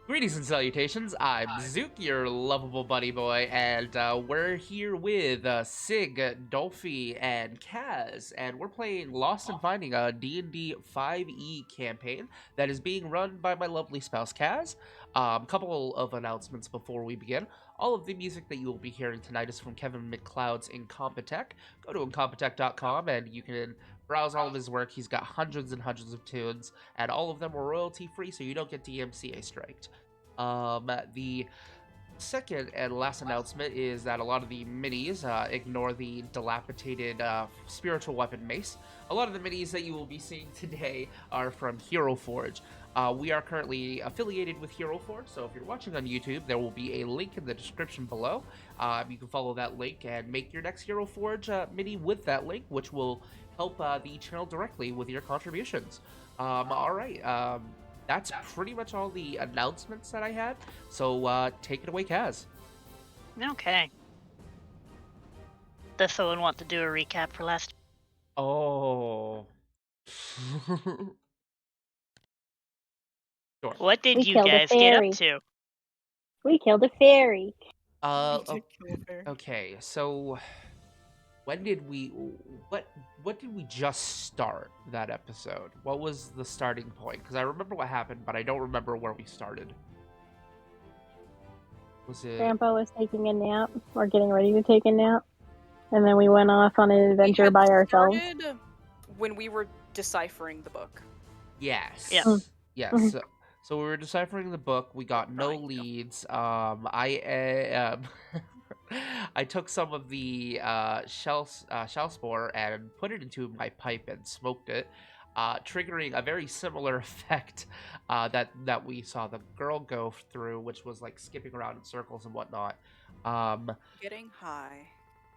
Greetings and salutations, I'm Zook, your lovable buddy boy, and we're here with Sig, Dolphy, and Kaz, and we're playing Lost and Finding, a DnD5e campaign that is being run by my lovely spouse, Kaz. Couple of announcements before we begin. All of the music that you will be hearing tonight is from Kevin McLeod's Incompetech. Go to incompetech.com and you can browse all of his work. He's got hundreds and hundreds of tunes, and all of them are royalty free, so you don't get DMCA striked. The second and last announcement is that a lot of the minis, ignore the dilapidated spiritual weapon mace. A lot of the minis that you will be seeing today are from Hero Forge. We are currently affiliated with Hero Forge, so if you're watching on YouTube, there will be a link in the description below. You can follow that link and make your next Hero Forge mini with that link, which will help the channel directly with your contributions. Alright, that's pretty much all the announcements that I had. So take it away, Kaz. Okay. Does someone want to do a recap for last? Oh. Sure. What did We you killed a guys get up fairy. to? We killed a fairy. Okay, so when did we what did we just start that episode? What was the starting point? Because I remember what happened, but I don't remember where we started. Was it Grandpa was taking a nap, or getting ready to take a nap, and then we went off on an adventure by ourselves. Started when we were deciphering the book. Yes. Yep. Yes. Mhm. So we were deciphering the book. We got no Right. leads. I I took some of the shell spore and put it into my pipe and smoked it, triggering a very similar effect that we saw the girl go through, which was like skipping around in circles and whatnot. Getting high.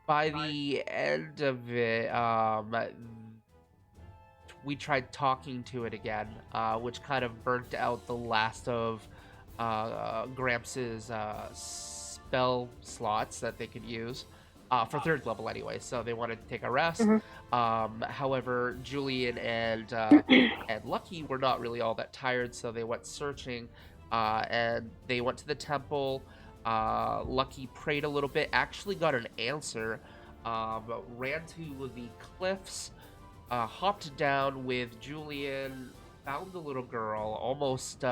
By the end of it, we tried talking to it again, which kind of burnt out the last of Gramps' spell slots that they could use for third level anyway. So they wanted to take a rest. However, Julian and Lucky were not really all that tired, so they went searching, and they went to the temple. Lucky prayed a little bit, actually got an answer, ran to the cliffs, hopped down with Julian, found the little girl, almost,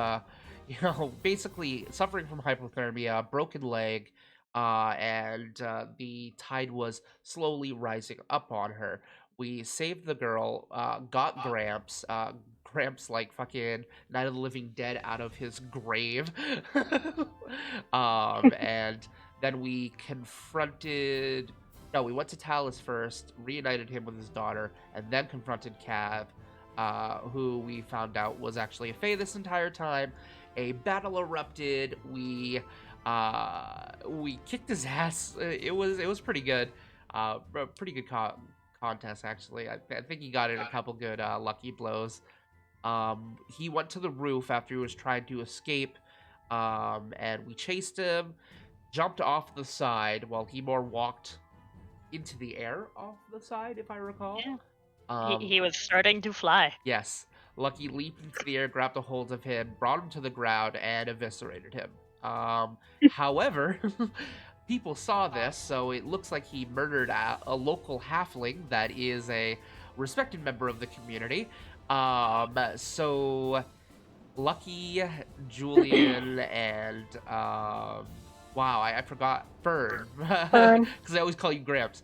basically suffering from hypothermia, broken leg, and the tide was slowly rising up on her. We saved the girl, got Gramps. Gramps, like, fucking Night of the Living Dead out of his grave. And then we confronted... No, we went to Talus first, reunited him with his daughter, and then confronted Cav, who we found out was actually a Fae this entire time. A battle erupted. We kicked his ass. It was pretty good. Pretty good contest actually. I think he got in a couple good lucky blows. He went to the roof after he was trying to escape, and we chased him. Jumped off the side while he more walked into the air off the side, if I recall. Yeah. He was starting to fly. Yes. Lucky leaped into the air, grabbed a hold of him, brought him to the ground, and eviscerated him. However, people saw this, so it looks like he murdered a local halfling that is a respected member of the community. So Lucky, Julian, and wow, I forgot Fern. Fern. Because I always call you Gramps.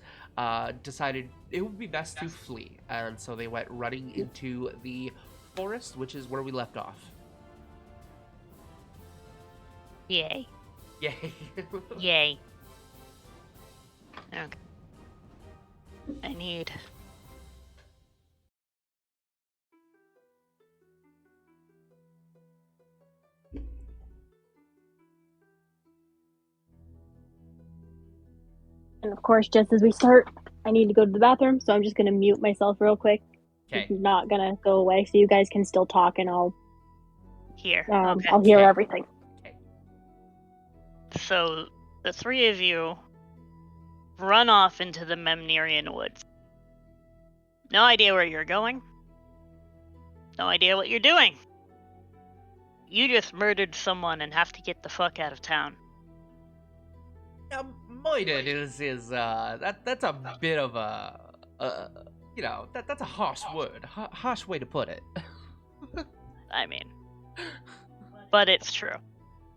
Decided it would be best to flee, and so they went running into the forest, which is where we left off. Yay. Yay. Yay. Okay. I need... And of course, just as we start, I need to go to the bathroom, so I'm just gonna mute myself real quick. Okay. It's not gonna go away, so you guys can still talk, and I'll Here. I'll Okay. hear Okay. everything. Okay. So, the three of you run off into the Memnerian woods. No idea where you're going. No idea what you're doing. you just murdered someone and have to get the fuck out of town. Murdered is that's a bit of that's a harsh word, harsh way to put it. I mean, but it's true.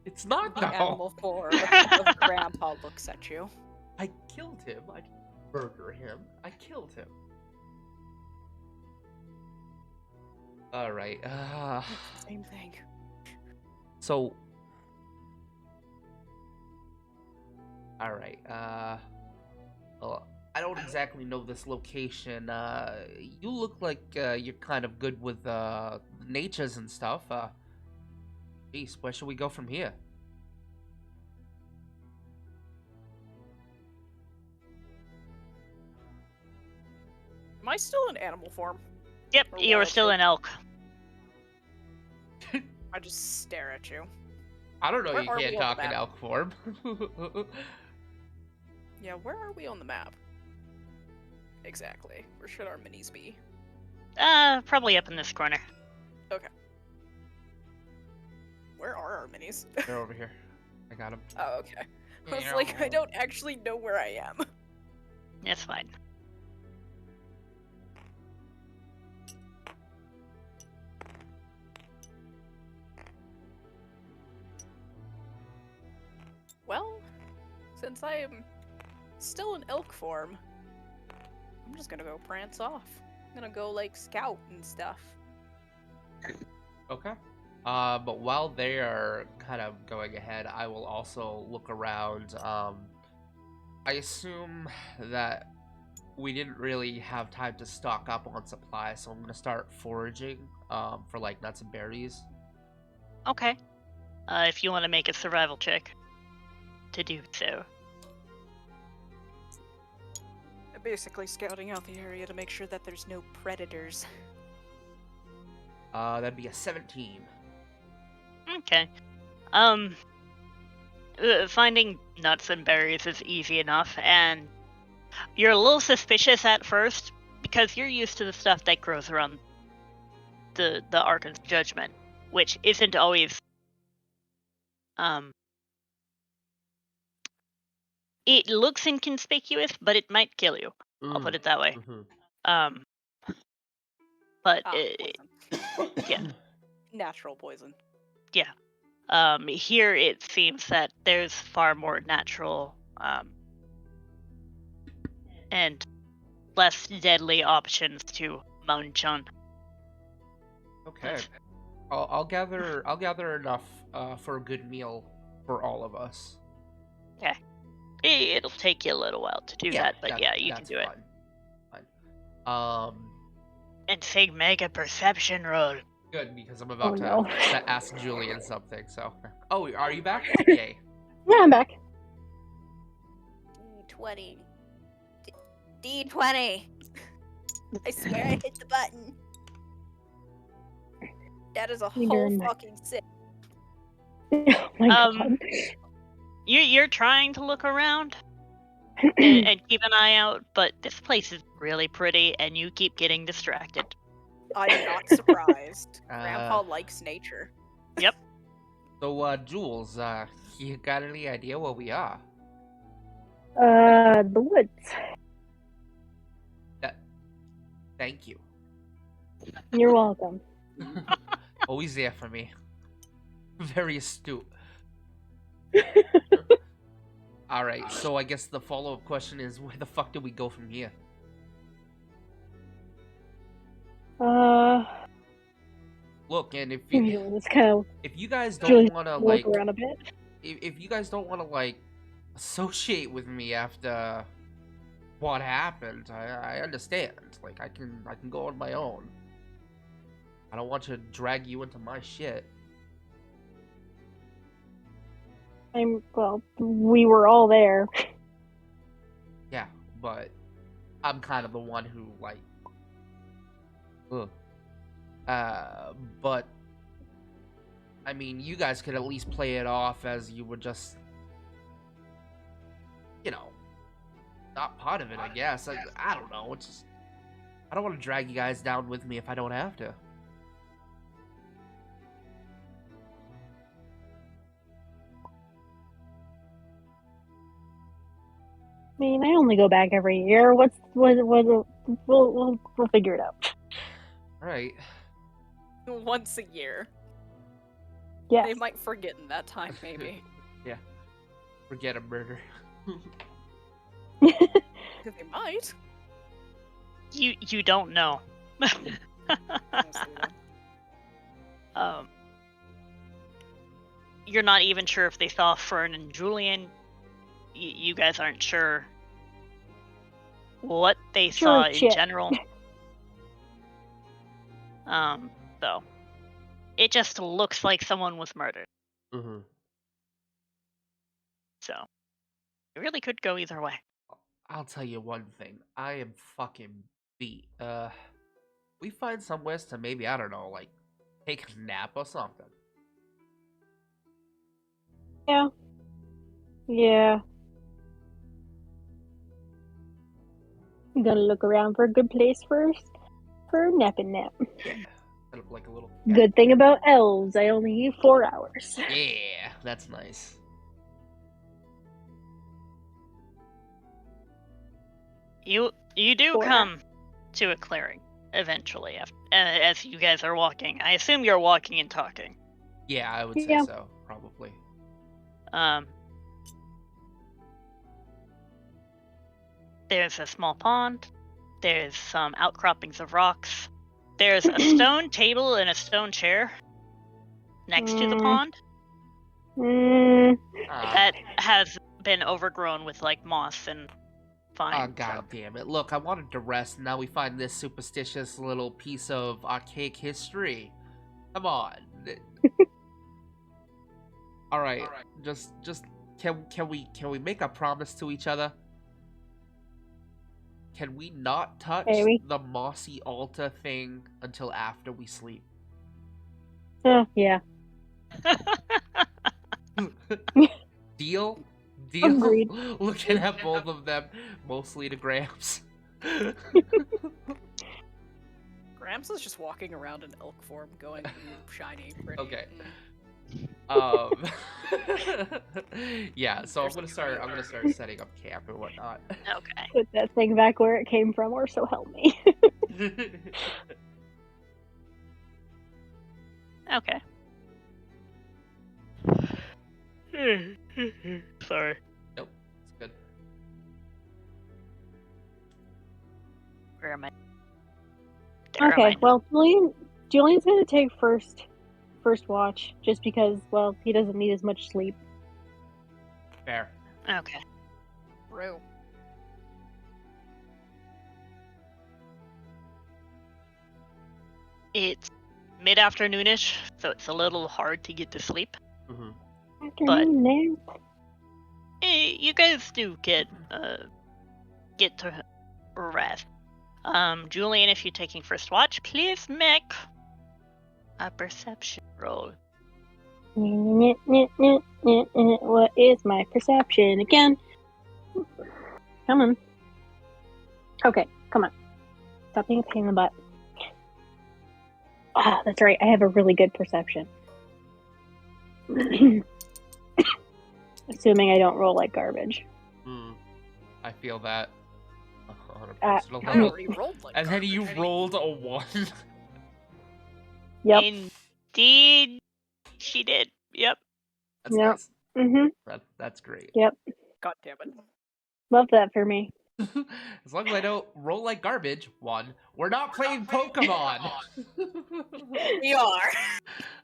It's not The though. animal form of Grandpa looks at you. I killed him. I didn't murder him. I killed him. All right. Same thing. So. All right. Well, I don't exactly know this location. You look like you're kind of good with natures and stuff. Geez, where should we go from here? Am I still in animal form? Yep, Or you're wild still shape? an elk. I just stare at you. I don't know. Where You are can't we on talk the in map? elk form. Yeah, where are we on the map? Exactly. Where should our minis be? Probably up in this corner. Where are our minis? They're over here. I got him. Oh, okay. I was like, I don't actually know where I am. It's fine. Well, since I am still in elk form, I'm just gonna go prance off. I'm gonna go, like, scout and stuff. Okay. But while they are kind of going ahead, I will also look around. I assume that we didn't really have time to stock up on supplies, so I'm gonna start foraging, for like nuts and berries. Okay. If you want to make a survival check to do so. I'm basically scouting out the area to make sure that there's no predators. That'd be a 17. Okay. Finding nuts and berries is easy enough, and you're a little suspicious at first because you're used to the stuff that grows around the Arkan's Judgment, which isn't always it looks inconspicuous, but it might kill you. I'll put it that way. Mm-hmm. But Poison. yeah. Natural poison. Here it seems that there's far more natural and less deadly options to munch on. Okay. I'll gather enough for a good meal for all of us. It'll take you a little while to do that, but yeah, you can that's do it. Fine. And say make a perception roll. Good, because I'm about to no. ask Julian something. So, oh, are you back? Yay. Yeah, I'm back. D20. D20. I swear I hit the button. That is a You're whole doing that. fucking six. Oh my god. You're trying to look around and keep an eye out, but this place is really pretty, and you keep getting distracted. I'm not surprised. Grandpa likes nature. So, Jules, you got any idea where we are? The woods. Thank you. You're welcome. Always there for me. Very astute. Alright, so I guess the follow-up question is, where the fuck do we go from here? Look, and if It's kind of you guys Julie, don't want to, look like, around a bit. if you guys don't want to, like, associate with me after what happened, I understand. Like, I can go on my own. I don't want to drag you into my shit. Well, we were all there. Yeah, but I'm kind of the one who, like, ugh. But I mean, you guys could at least play it off as you were just, you know, not part of it, I guess. I don't know. It's just, I don't want to drag you guys down with me if I don't have to. mean, I only go back every year. We'll figure it out. All right. Once a year. Yes. They might forget in that time, maybe. Yeah. Forget a murder. They might. You don't know. Honestly, though. You're not even sure if they saw Fern and Julian. You guys aren't sure what they saw in shit. general. So it just looks like someone was murdered. Mm-hmm. So it really could go either way. I'll tell you one thing. I am fucking beat. We find some ways to maybe, I don't know, like, take a nap or something. Yeah. Yeah. I'm gonna look around for a good place first for a napping nap. Yeah. Set up like a little... Good thing about elves, I only need 4 hours. Yeah, that's nice. You do Four. come to a clearing eventually, as you guys are walking. I assume you're walking and talking. Yeah, I would say Yeah. so, probably. There's a small pond. There's some outcroppings of rocks. There's a stone table and a stone chair next to the pond that has been overgrown with like moss and vines. Oh, god damn it. Look, I wanted to rest, and now we find this superstitious little piece of archaic history. Come on. Alright, just can we make a promise to each other? Can we not touch Maybe. the mossy altar thing until after we sleep? Yeah. Deal? Agreed. Looking at both of them, mostly to Gramps. Gramps is just walking around in elk form, going, "Ooh, shiny, pretty." Okay. Mm. Yeah, so I'm There's gonna a start trailer. setting up camp and whatnot. Okay. Put that thing back where it came from, or so help me. Okay. Sorry. Nope, it's good. Where am I? There am Okay, I. well, Julian's gonna take first watch, just because, well, he doesn't need as much sleep. Fair. Okay. True. It's mid-afternoonish, so it's a little hard to get to sleep. Mm-hmm. Afternoon nap. You guys do get to rest. Julian, if you're taking first watch, please make a perception roll. What is my perception again? Come on. Okay, come on. Stop being a pain in the butt. Ah, that's right. I have a really good perception. Assuming I don't roll like garbage. I feel that on a Uh, personal I level. already rolled like And then you garbage. rolled a 1. Yep. Indeed, she did. Yep. That's Yep. nice. Mm-hmm. That's great. Yep. God damn it. Love that for me. As long as I don't roll like garbage, 1. We're not playing Pokemon. We are.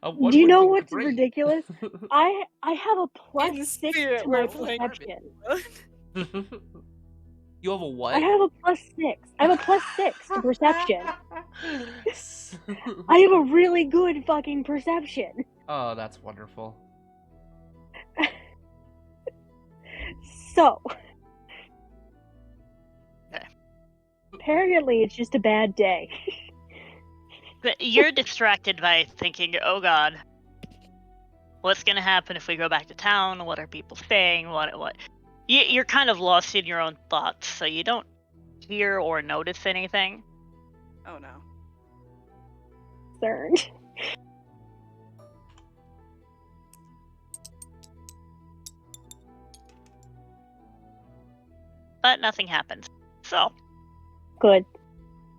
A 1 Do you would know be what's great. ridiculous? I have a plus In 6 spirit, to my we're playing perception. You have a what? I have a plus 6. I have a plus 6 to perception. I have a really good fucking perception. Oh, that's wonderful. So, Okay. apparently it's just a bad day. But you're distracted by thinking, oh god, what's gonna happen if we go back to town? What are people saying? What? You're kind of lost in your own thoughts, so you don't hear or notice anything. Oh no. Concerned. but nothing happens. So, Good.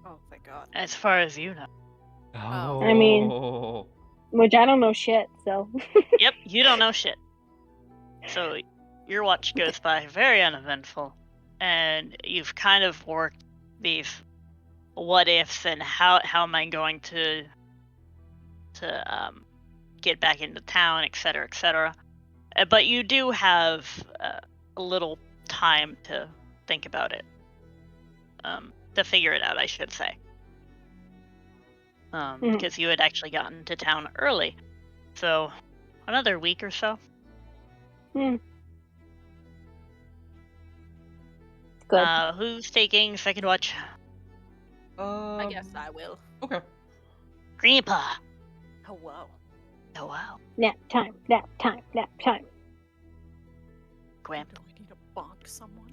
Oh, thank God. as far as you know. Oh. I mean- Which I don't know shit, so. Yep, you don't know shit. So, your watch goes by very uneventful, and you've kind of worked these what ifs and how am I going to get back into town, etc., etc. But you do have a little time to think about it, to figure it out, I should say. Because you had actually gotten to town early, so another week or so. Good. Who's taking second watch? I guess I will. Okay. Grandpa. Oh, wow. Oh wow. Nap time, nap time, nap time. Gwamp. Do I need to bonk someone?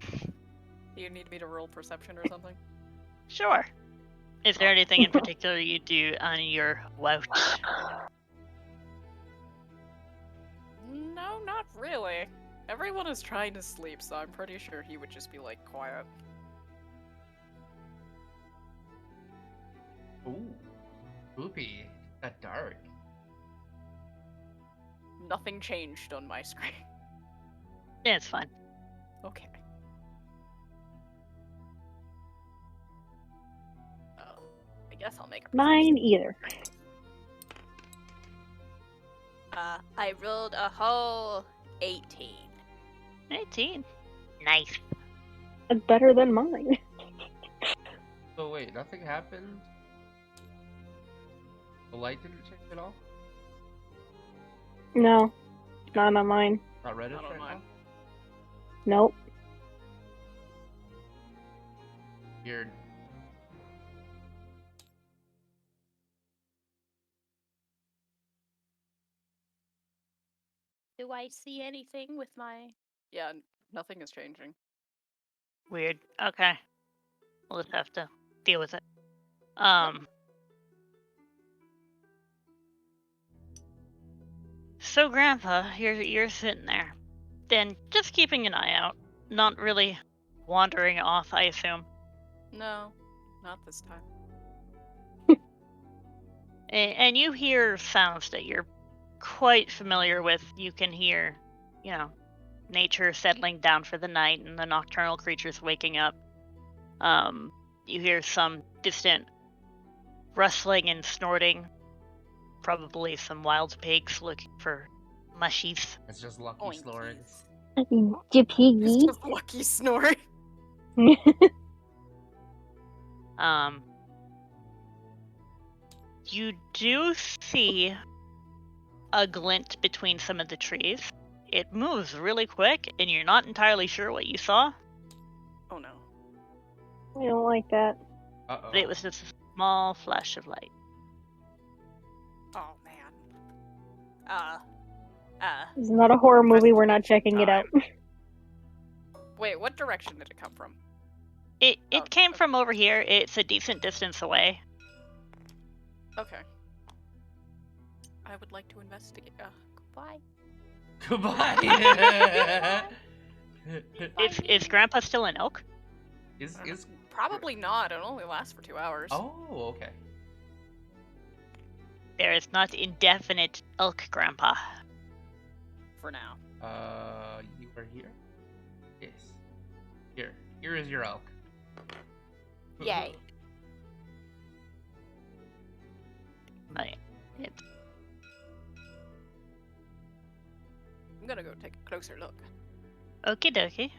Do you need me to roll perception or something? Sure. Is there anything in particular you do on your watch? No, not really. Everyone is trying to sleep, so I'm pretty sure he would just be, like, quiet. Ooh. Spoopy. That dark. Nothing changed on my screen. Yeah, it's fine. Okay. Oh, I guess I'll make a Mine either. I rolled a whole 18. 18. Nice. That's better than mine. So wait, nothing happened? The light didn't change at all? No, not on mine. Not reddish Not on right mine. Nope. now? Weird. Do I see anything with my... Yeah, nothing is changing. Weird. Okay. We'll just have to deal with it. So Grandpa, you're sitting there. Then just keeping an eye out. Not really wandering off, I assume. No, not this time. And you hear sounds that you're quite familiar with. You can hear, nature settling down for the night and the nocturnal creatures waking up. You hear some distant rustling and snorting. Probably some wild pigs looking for mushies. It's just lucky snoring. The It's piggy. just lucky snoring. You do see a glint between some of the trees. It moves really quick, and you're not entirely sure what you saw. Oh no. I don't like that. Uh-oh. But it was just a small flash of light. Oh man. This is not a horror movie. We're not checking it out. Wait, what direction did it come from? It Oh, came okay. from over here. It's a decent distance away. Okay. I would like to investigate. Goodbye. Goodbye. Is Grandpa still an elk? is Probably not. It only lasts for 2 hours. Oh, okay. There is not indefinite elk Grandpa. For now. You are here? Yes. Here is your elk. Yay. But it's I'm gonna go take a closer look. okie dokie.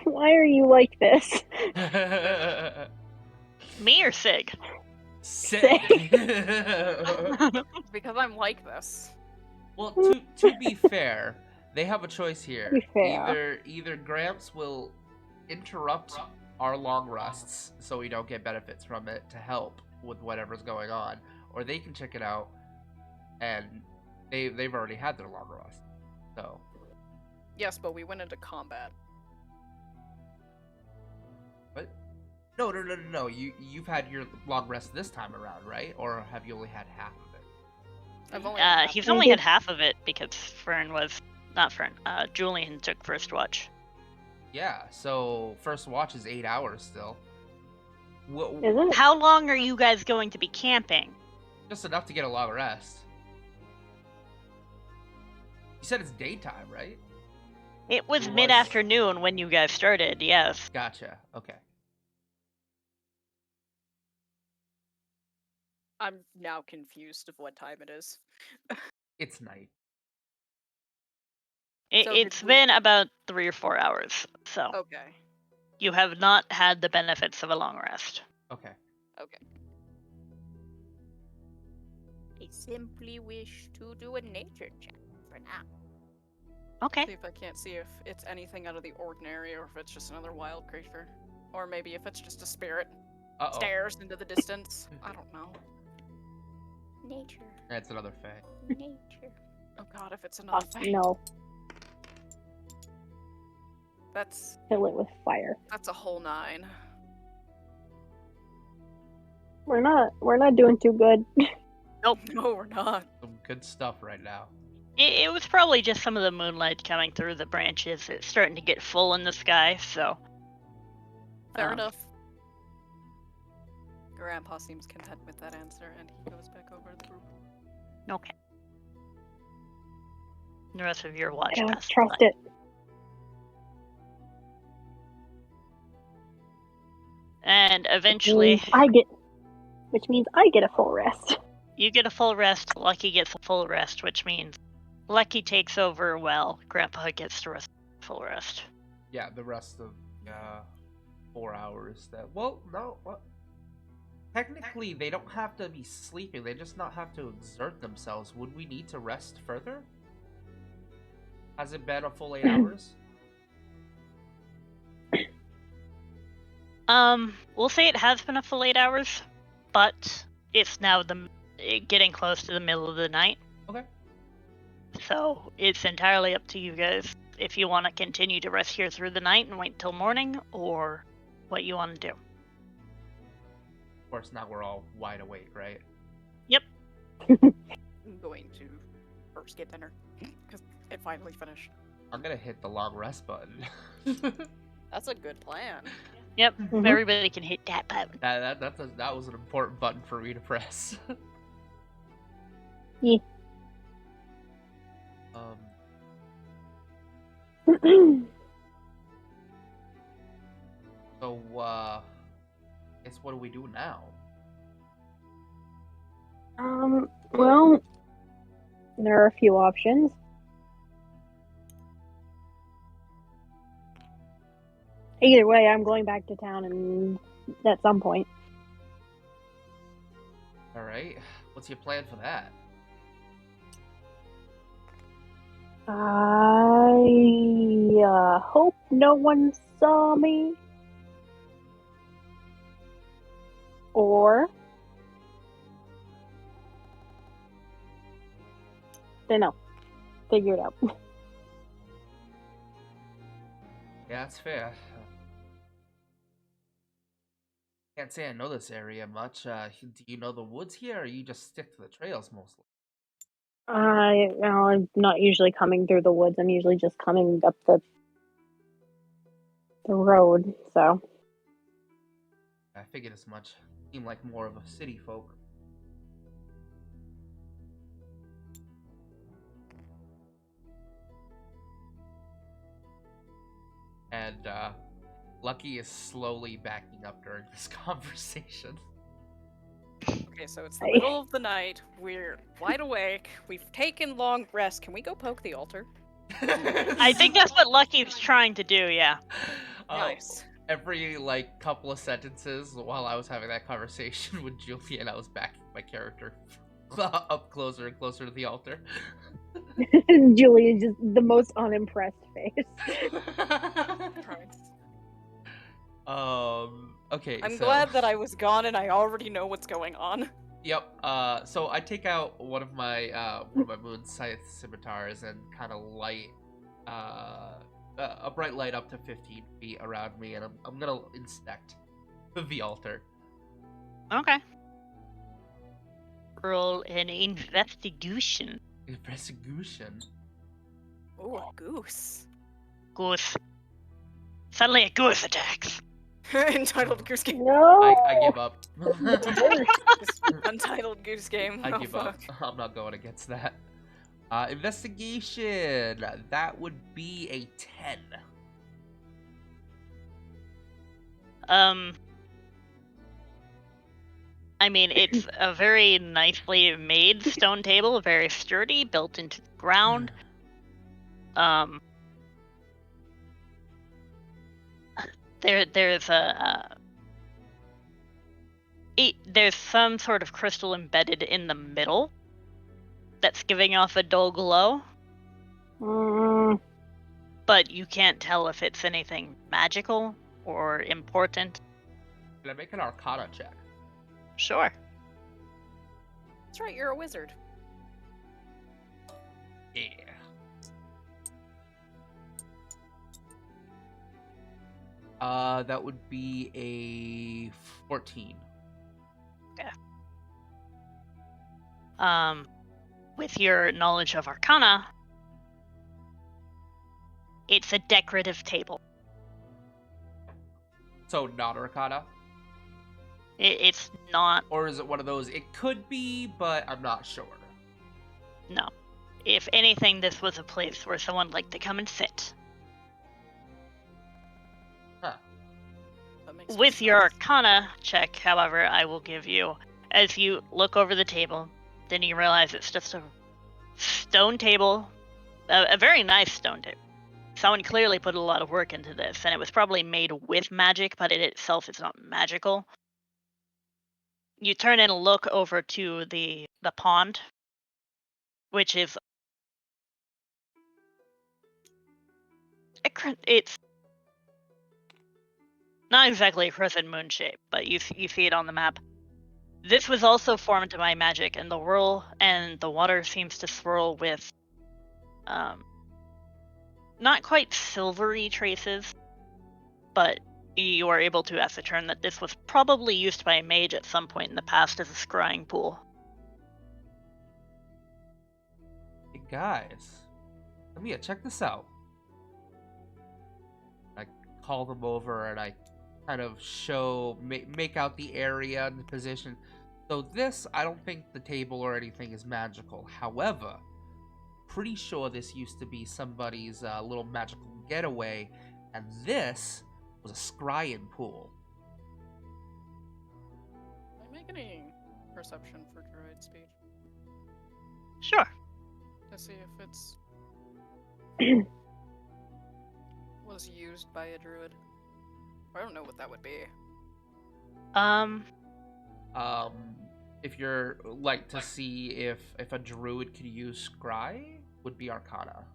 Why are you like this? Me or Sig? Sick. Because I'm like this. Well, to be fair, they have a choice here. To be fair. Either Gramps will interrupt our long rests so we don't get benefits from it to help with whatever's going on, or they can check it out, and they've already had their long rest. So Yes, but we went into combat. what? No. You've had your long rest this time around, right? Or have you only had half of it? I've only had He's I only did- had half of it because Julian took first watch. Yeah, so first watch is 8 hours still. Is it? How long are you guys going to be camping? Just enough to get a long rest. You said it's daytime, right? It was It was. mid-afternoon when you guys started, yes. Gotcha. Okay. I'm now confused of what time it is. It's night. It, So did it's we- been about 3 or 4 hours, so Okay. you have not had the benefits of a long rest. Okay. Okay. I simply wish to do a nature check for now. Okay. See if I can't see if it's anything out of the ordinary or if it's just another wild creature. Or maybe if it's just a spirit. Uh-oh. Stares into the distance. I don't know. Nature. That's another fae. Nature. Oh god, if it's another thing. No, That's fill it with fire. a whole 9. We're not doing too good. Nope. No, we're not. Some good stuff right now. It was probably just some of the moonlight coming through the branches. It's starting to get full in the sky, so... Fair Um, enough. Grandpa seems content with that answer, and he goes back over to the group. Okay. The rest of your watch I don't passes trust by. it. And eventually, Which means I get a full rest. you get a full rest, Lucky gets a full rest, which means Lucky takes over while Grandpa gets the rest full rest. Yeah, the rest of 4 hours that. Well, no. What? Technically, they don't have to be sleeping. They just not have to exert themselves. Would we need to rest further? Has it been a full 8 hours? We'll say it has been a full 8 hours, but it's now getting close to the middle of the night. Okay. So it's entirely up to you guys if you want to continue to rest here through the night and wait till morning, or what you want to do. Of course, now we're all wide awake, right? I'm going to first get dinner, because it finally finished. I'm gonna hit the long rest button. That's a good plan. Yep, Mhm. everybody can hit that button. that was an important button for me to press. Yeah. So, guess what do we do now? Well, there are a few options. Either way, I'm going back to town and at some point. Alright, what's your plan for that? I hope no one saw me. Or don't know. Figure it out. Yeah, that's fair. Can't say I know this area much. Do you know the woods here, or you just stick to the trails mostly? I'm not usually coming through the woods. I'm usually just coming up the road. So I figured as much. Seem like more of a city folk. And Lucky is slowly backing up during this conversation. Okay, so it's the middle of the night. We're wide awake. We've taken long rest. Can we go poke the altar? I think that's what Lucky's trying to do, yeah. Nice. Every couple of sentences while I was having that conversation with Julian, I was backing my character up closer and closer to the altar. Julie is just the most unimpressed face. Okay. I'm so, glad that I was gone and I already know what's going on. Yep. So I take out one of my moon scythe scimitars and kind of light a bright light up to 15 feet around me, and I'm gonna inspect the altar. Okay. roll an investigation. Investigation. Ooh, a goose. Goose. Suddenly a goose attacks. Entitled Goose Game. No. I give up. This Untitled Goose Game. I Oh, give fuck. up. I'm not going against that. Investigation. That would be a 10. I mean, it's a very nicely made stone table, very sturdy, built into the ground. There's there's some sort of crystal embedded in the middle that's giving off a dull glow, but you can't tell if it's anything magical or important. Can I make an Arcana check? Sure. That's right, you're a wizard. Yeah. That would be a 14. With your knowledge of Arcana, it's a decorative table. So not Arcana? It's not. Or is it one of those, it could be, but I'm not sure? No. If anything, this was a place where someone liked to come and sit. Huh. That makes With sense. your Arcana check, however, I will give you, as you look over the table, then you realize it's just a stone table, a very nice stone table. Someone clearly put a lot of work into this, and it was probably made with magic, but it itself is not magical. You turn and look over to the pond, which is it's not exactly a crescent moon shape, but you see it on the map. This was also formed by magic, and the water seems to swirl with not quite silvery traces, but you are able to ascertain that this was probably used by a mage at some point in the past as a scrying pool. Hey guys, come here, check this out. I call them over and I kind of make out the area and the position. So this, I don't think the table or anything is magical. However, pretty sure this used to be somebody's little magical getaway, and this was a scrying pool. Am I making perception for druid speech Sure. to see if it's was used by a druid? I don't know what that would be. If you're like to see if a druid could use scry, would be Arcana.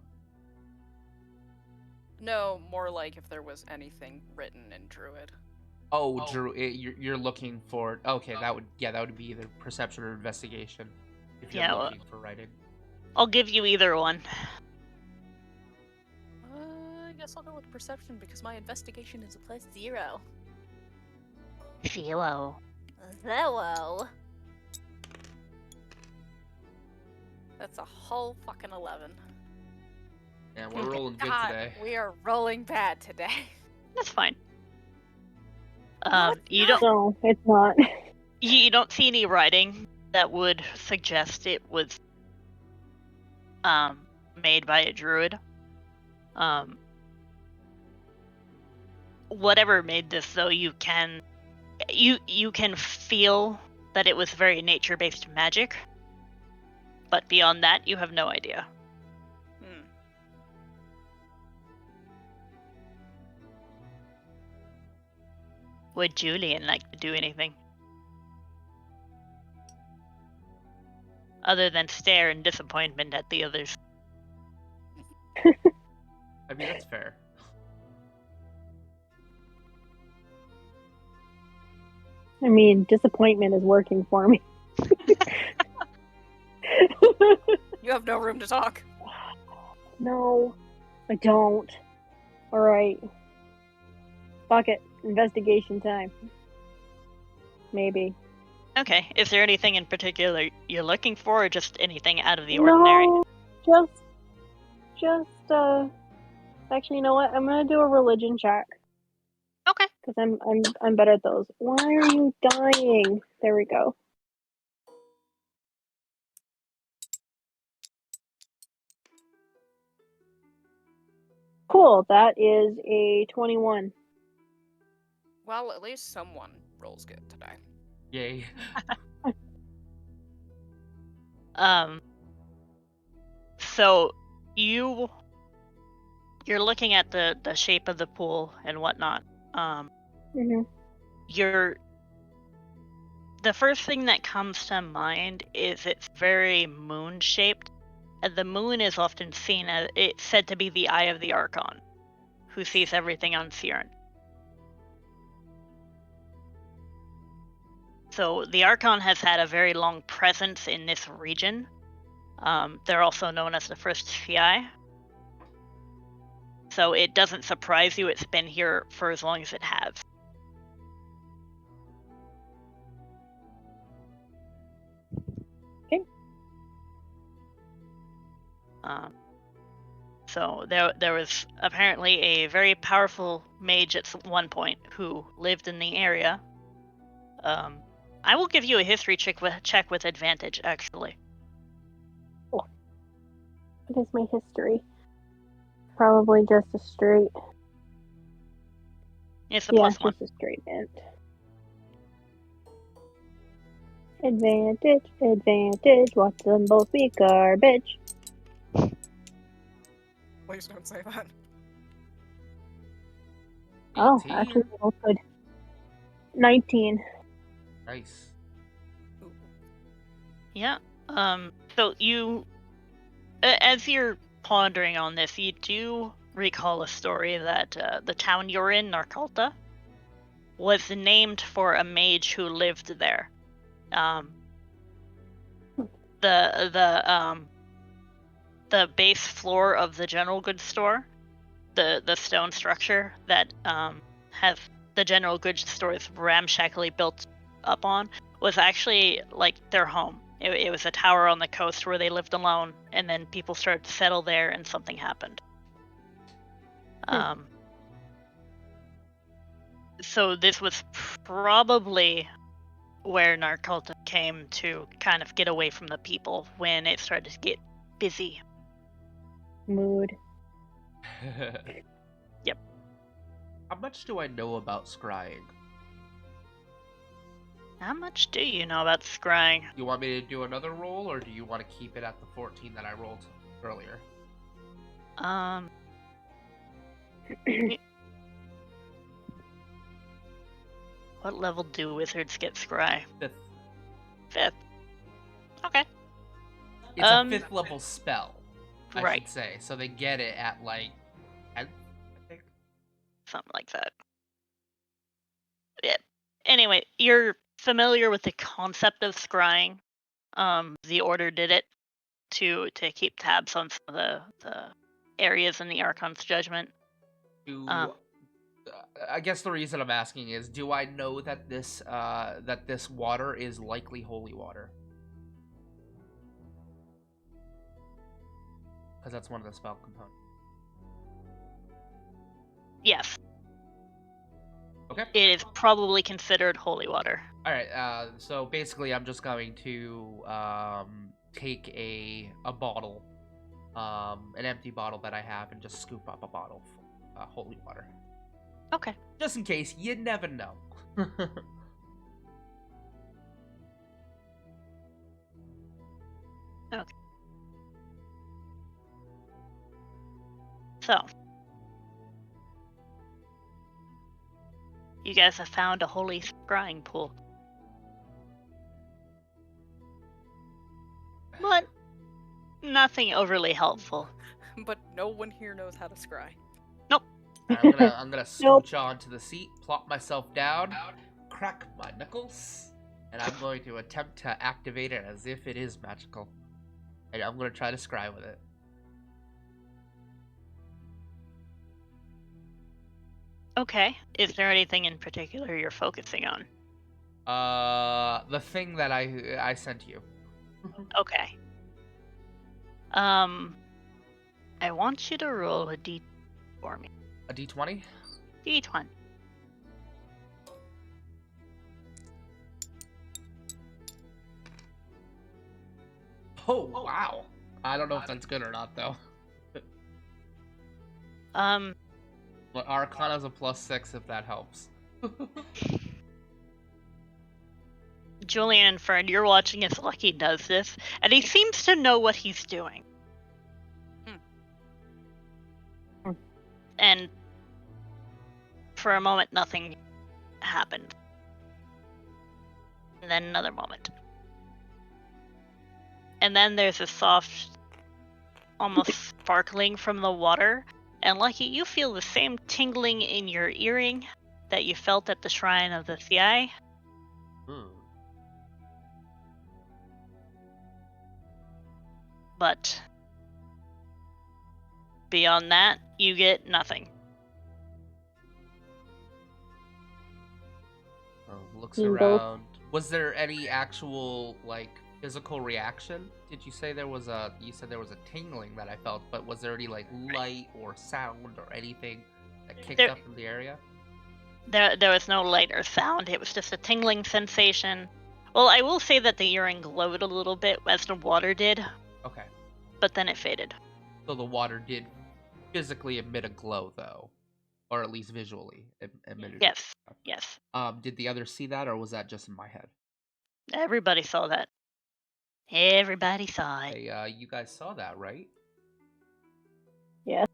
No, more like if there was anything written in druid. Oh, you're looking for. Okay, that would be either perception or investigation. If you're Yeah, well, looking for writing. I'll give you either one. I guess I'll go with perception because my investigation is a +0. 0. 0. That's a whole fucking 11. Yeah, we're rolling good God, today. we are rolling bad today. That's fine. No, it's You not. don't No, it's not. you don't see any writing that would suggest it was made by a druid. Whatever made this, though, you can feel that it was very nature-based magic, but beyond that, you have no idea. Would Julian like to do anything other than stare in disappointment at the others? I mean, that's fair. I mean, disappointment is working for me. You have no room to talk. No, I don't. Alright. Fuck it. Investigation time. Maybe. Okay. Is there anything in particular you're looking for, or just anything out of the ordinary? No, just actually, you know what? I'm gonna do a religion check Okay. because I'm better at those. Why are you dying? There we go. Cool. That is a 21. Well, at least someone rolls good today. Yay. So you're looking at the shape of the pool and whatnot. Mm-hmm. The first thing that comes to mind is it's very moon shaped. And the moon is often seen as it's said to be the eye of the Archon, who sees everything on Siren. So the Archon has had a very long presence in this region. They're also known as the First Fi. So it doesn't surprise you it's been here for as long as it has. Okay. So there was apparently a very powerful mage at one point who lived in the area. I will give you a history check with advantage, actually. What is my history? Probably just a straight. It's a plus one. Just a straight int. Advantage. Watch them both be garbage. Please don't say that. Oh, 18. actually, both good. 19. Nice. Yeah. So you, as you're pondering on this, you do recall a story that the town you're in, Narkalta, was named for a mage who lived there. The base floor of the general goods store, the stone structure that has the general goods store is ramshackly built up on, was actually like their home. It was a tower on the coast where they lived alone, and then people started to settle there, and something happened. So this was probably where Narkalta came to kind of get away from the people when it started to get busy. Mood. Yep. How much do I know about scrying? How much do you know about scrying? You want me to do another roll, or do you want to keep it at the 14 that I rolled earlier? What level do wizards get scry? 5th. 5th. Okay. It's a 5th level spell, I right. should say. So they get it at like 10th, I think. Something like that. Yeah. Anyway, you're familiar with the concept of scrying. The Order did it to keep tabs on some of the areas in the Archon's judgment. I guess the reason I'm asking is, do I know that this water is likely holy water? Because that's one of the spell components. Yes. Okay. It is probably considered holy water. All right. So basically, I'm just going to take a bottle, an empty bottle that I have, and just scoop up a bottle of holy water. Okay. Just in case, you never know. Okay. So, you guys have found a holy scrying pool. But nothing overly helpful. But no one here knows how to scry. Nope. I'm gonna scooch onto the seat, plop myself down, crack my knuckles, and I'm going to attempt to activate it as if it is magical. And I'm gonna try to scry with it. Okay. Is there anything in particular you're focusing on? The thing that I sent you. Okay. I want you to roll a d for me. A D20. D20. Oh wow. I don't know if that's good or not though. Um, But Arcana's a +6 if that helps. Julian and Fern, you're watching as Lucky does this, and he seems to know what he's doing. And for a moment, nothing happened. And then another moment. And then there's a soft, almost sparkling from the water. And Lucky, you feel the same tingling in your earring that you felt at the Shrine of the Thai. But beyond that, you get nothing. Looks Both. around. Was there any actual like physical reaction? Did you say there was a? You said there was a tingling that I felt, but was there any like light or sound or anything that kicked There- up in the area? There was no light or sound. It was just a tingling sensation. Well, I will say that the earring glowed a little bit as the water did, Okay, but then it faded. so the water did physically emit a glow, though, or at least visually emitted. Yes, yes. Did the others see that, or was that just in my head? Everybody saw that. Everybody saw it. Hey, you guys saw that, right? Yes.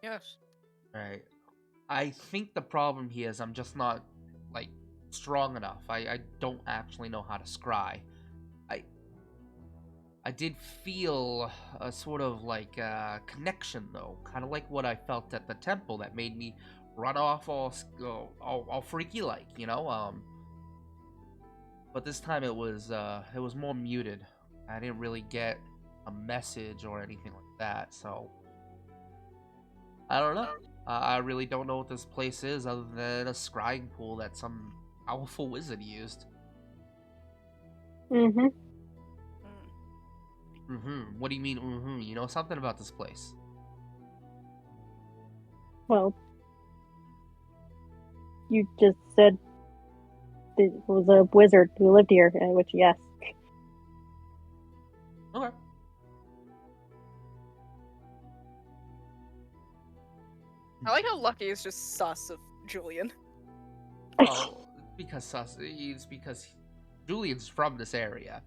All right. I think the problem here is I'm just not like strong enough. I don't actually know how to scry. I did feel a sort of like connection though, kind of like what I felt at the temple that made me run off all freaky like, you know. But this time it was more muted. I didn't really get a message or anything like that, so I don't know. I really don't know what this place is other than a scrying pool that some powerful wizard used. Mm-hmm. What do you mean, You know something about this place? Well, you just said it was a wizard who lived here, which, yes. Okay. I like how Lucky is just sus of Julian. Oh, it's because Julian's from this area,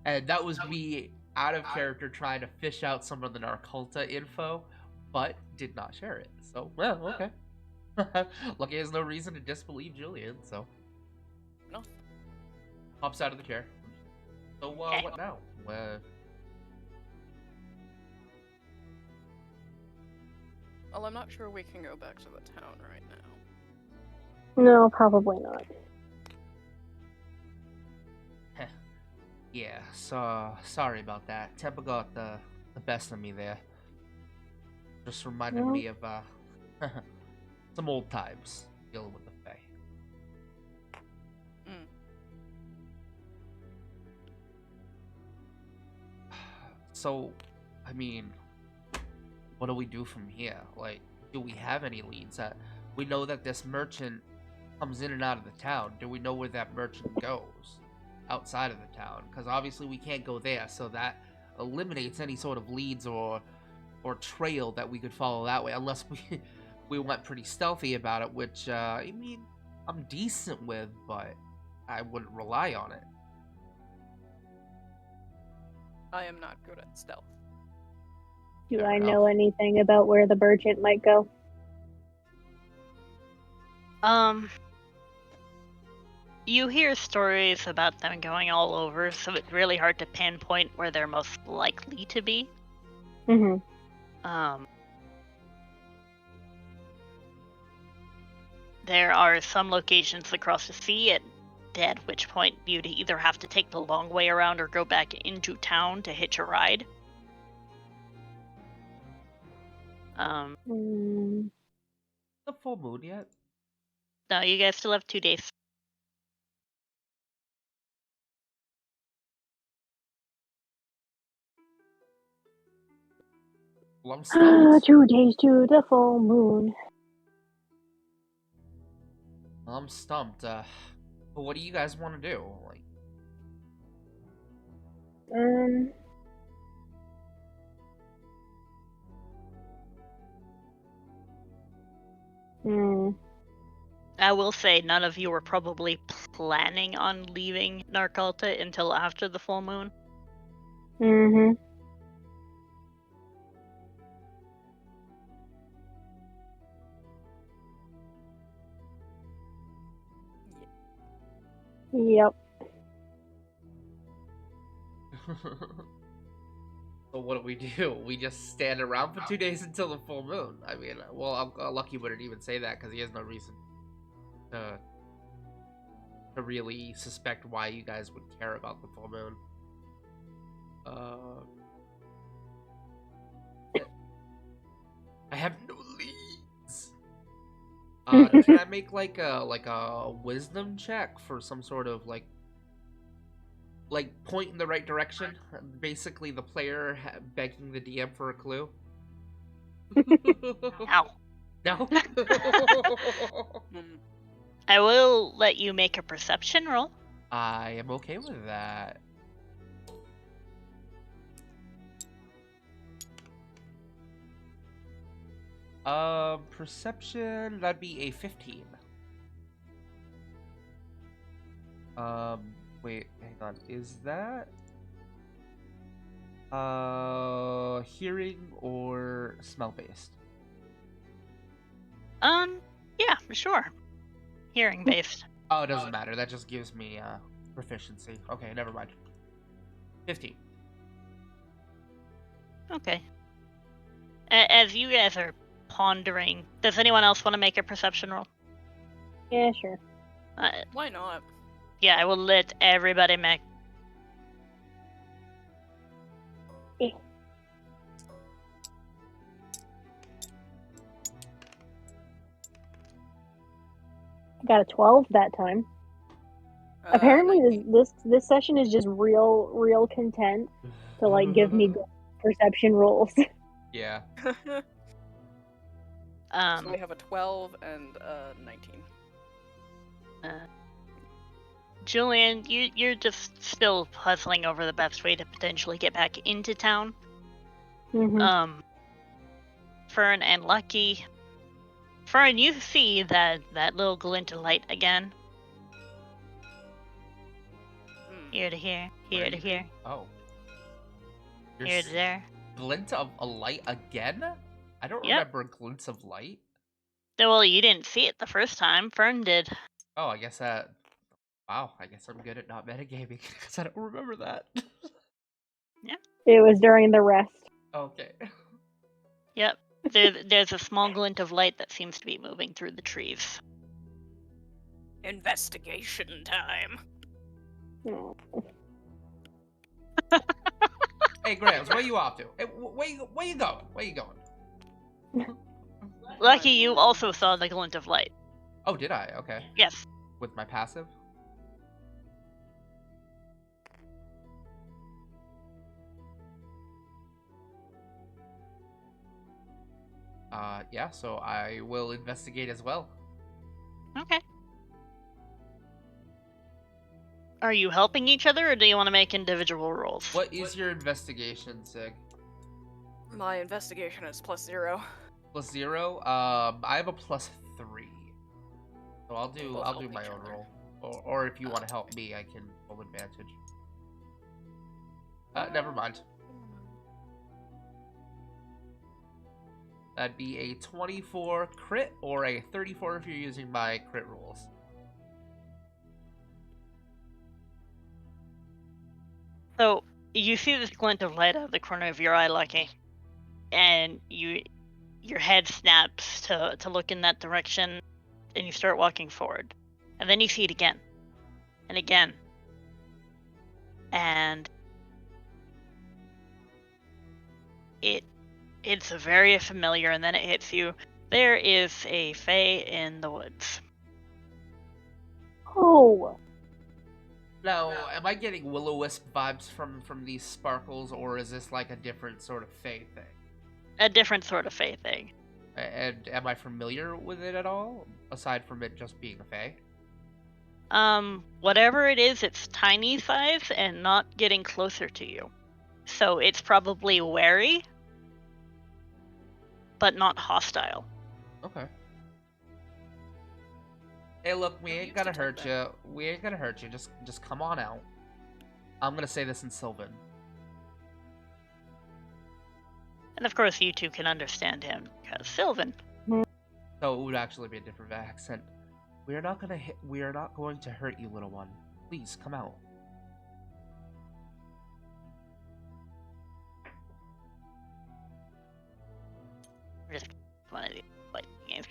and that was me out of character trying to fish out some of the Narculta info, but did not share it. So, well, okay. Lucky has no reason to disbelieve Julian, so No. pops out of the chair. So, Okay. what now? Well, I'm not sure we can go back to the town right now. No, probably not. Yeah, so sorry about that. Tempa got the best of me there. Just reminded Well. me of some old times dealing with the Fae. So, I mean, what do we do from here? Like, do we have any leads? We know that this merchant comes in and out of the town. Do we know where that merchant goes outside of the town? Because obviously we can't go there, so that eliminates any sort of leads or trail that we could follow that way, unless we went pretty stealthy about it, which I mean, I'm decent with, but I wouldn't rely on it. I am not good at stealth. Do Fair I enough. know anything about where the merchant might go? You hear stories about them going all over, so it's really hard to pinpoint where they're most likely to be. Mm-hmm. There are some locations across the sea, at which point you'd either have to take the long way around or go back into town to hitch a ride. Mm, The full moon yet? No, you guys still have 2 days. Well, I'm stumped. 2 days to the full moon. I'm stumped. But what do you guys want to do? Like, Um. Hmm. I will say none of you were probably planning on leaving Narkalta until after the full moon. Mm-hmm. Yep. so what do? We just stand around for 2 days until the full moon. I mean, well, Lucky wouldn't even say that because he has no reason to really suspect why you guys would care about the full moon. I have no leads. Can I make like a wisdom check for some sort of like point in the right direction? Basically, the player begging the DM for a clue. Ow. No. I will let you make a perception roll. I am okay with that. Perception, that'd be a 15. Wait, hang on. Is that hearing or smell based? Yeah, sure. Hearing based. Oh, it doesn't matter. That just gives me proficiency. Okay, never mind. 15. Okay. As you guys are pondering, does anyone else want to make a perception roll? Yeah, sure. Why not? Yeah, I will let everybody make. Eh. I got a 12 that time. Apparently, this session is just real content to like give me good perception rolls. Yeah. So we have a 12 and a 19. Julian, you're just still puzzling over the best way to potentially get back into town. Mm-hmm. Fern and Lucky. Fern, you see that little glint of light again. Here to here, here to here. Oh. Here to there. Glint of a light again? I don't remember glints of light. Well, you didn't see it the first time. Fern did. Oh, I guess that... Wow, I guess I'm good at not metagaming, because I don't remember that. Yeah. It was during the rest. Okay. Yep. There's a small glint of light that seems to be moving through the trees. Investigation time. Oh. Hey, Grams, where you off to? Hey, where you going? Where you going? Lucky, you also saw the glint of light. Oh, did I? Okay. Yes. With my passive? Yeah, so I will investigate as well. Okay. Are you helping each other, or do you want to make individual rolls? What is your investigation, Sig? My investigation is +0. +0? I have a +3. So I'll do my own roll. Or if you want to help me, I can roll advantage. Never mind. That'd be a 24 crit or a 34 if you're using my crit rolls. So, you see this glint of light out of the corner of your eye, Lucky, and your head snaps to look in that direction, and you start walking forward. And then you see it again, and again, and it's very familiar, and then it hits you. There is a fae in the woods. Oh. Now, am I getting Will-O-Wisp vibes from these sparkles, or is this like a different sort of fae thing? a different sort of fae thing. And am I familiar with it at all, aside from it just being a fae? Whatever it is, it's tiny size and not getting closer to you. So it's probably wary, but not hostile. Okay. Hey, look, we I'm ain't used to gonna hurt Tolkien. you. We ain't gonna hurt you. Just come on out. I'm gonna say this in Sylvan. And of course, you two can understand him, because Sylvan. So it would actually be a different accent. We are not going to hurt you, little one. Please come out. Just one of these games.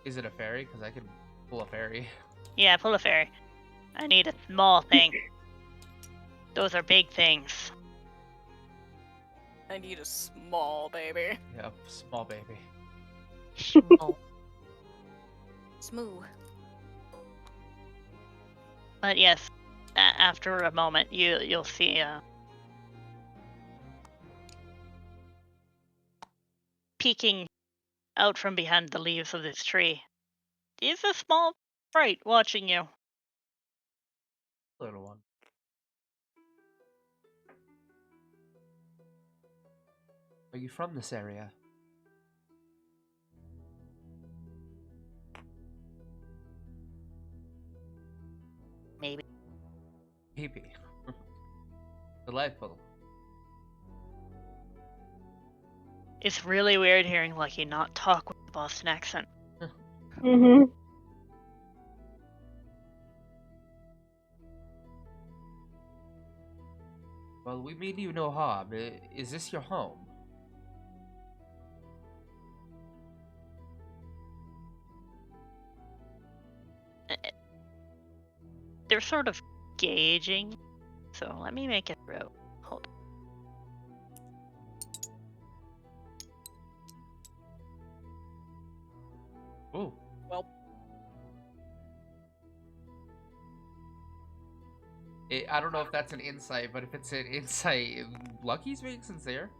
Is it a fairy? Because I can pull a fairy. Yeah, pull a fairy. I need a small thing. Those are big things. I need a small baby. Yep, small baby. Small. Smooth. But yes, after a moment, you'll see peeking out from behind the leaves of this tree is a small sprite watching you. Little one. Are you from this area? Maybe. Maybe. Delightful. It's really weird hearing Lucky not talk with a Boston accent. Mm-hmm. Well, we mean you no harm. Is this your home? They're sort of gauging, so let me make it through. Hold on. Ooh. Well, I don't know if that's an insight, but if it's an insight, Lucky's being sincere.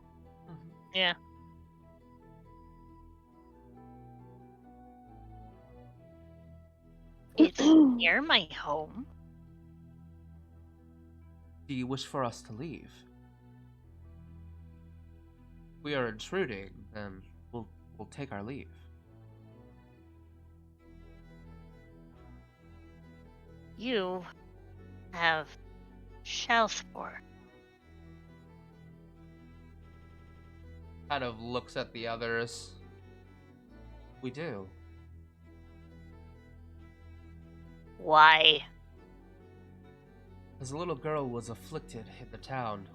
Yeah. It's near my home. Do you wish for us to leave? If we are intruding, then we'll take our leave. You have Shalspor. Kind of looks at the others. We do. Why? As a little girl was afflicted in the town,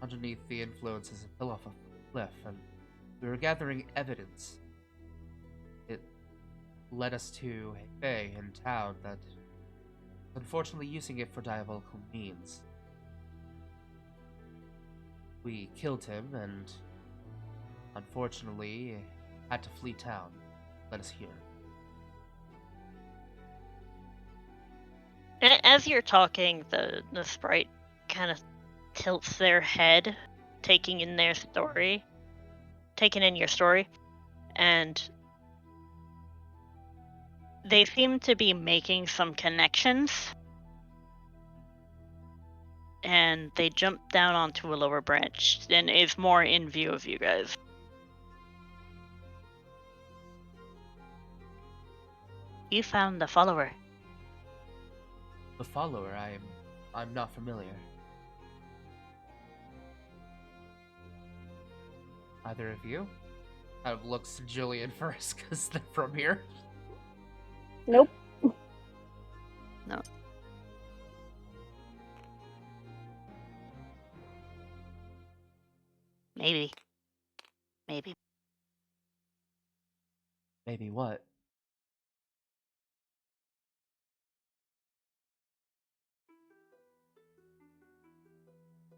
underneath the influences of fell off a cliff, and we were gathering evidence. It led us to a fae in town that was unfortunately using it for diabolical means. We killed him and unfortunately had to flee town. Led us here. As you're talking, the sprite kind of tilts their head, taking in your story, and they seem to be making some connections, and they jump down onto a lower branch and is more in view of you guys. You found the follower. The follower, I'm not familiar. Either of you? Kind of looks to Julian first, because they're from here. Nope. No. Maybe. Maybe what?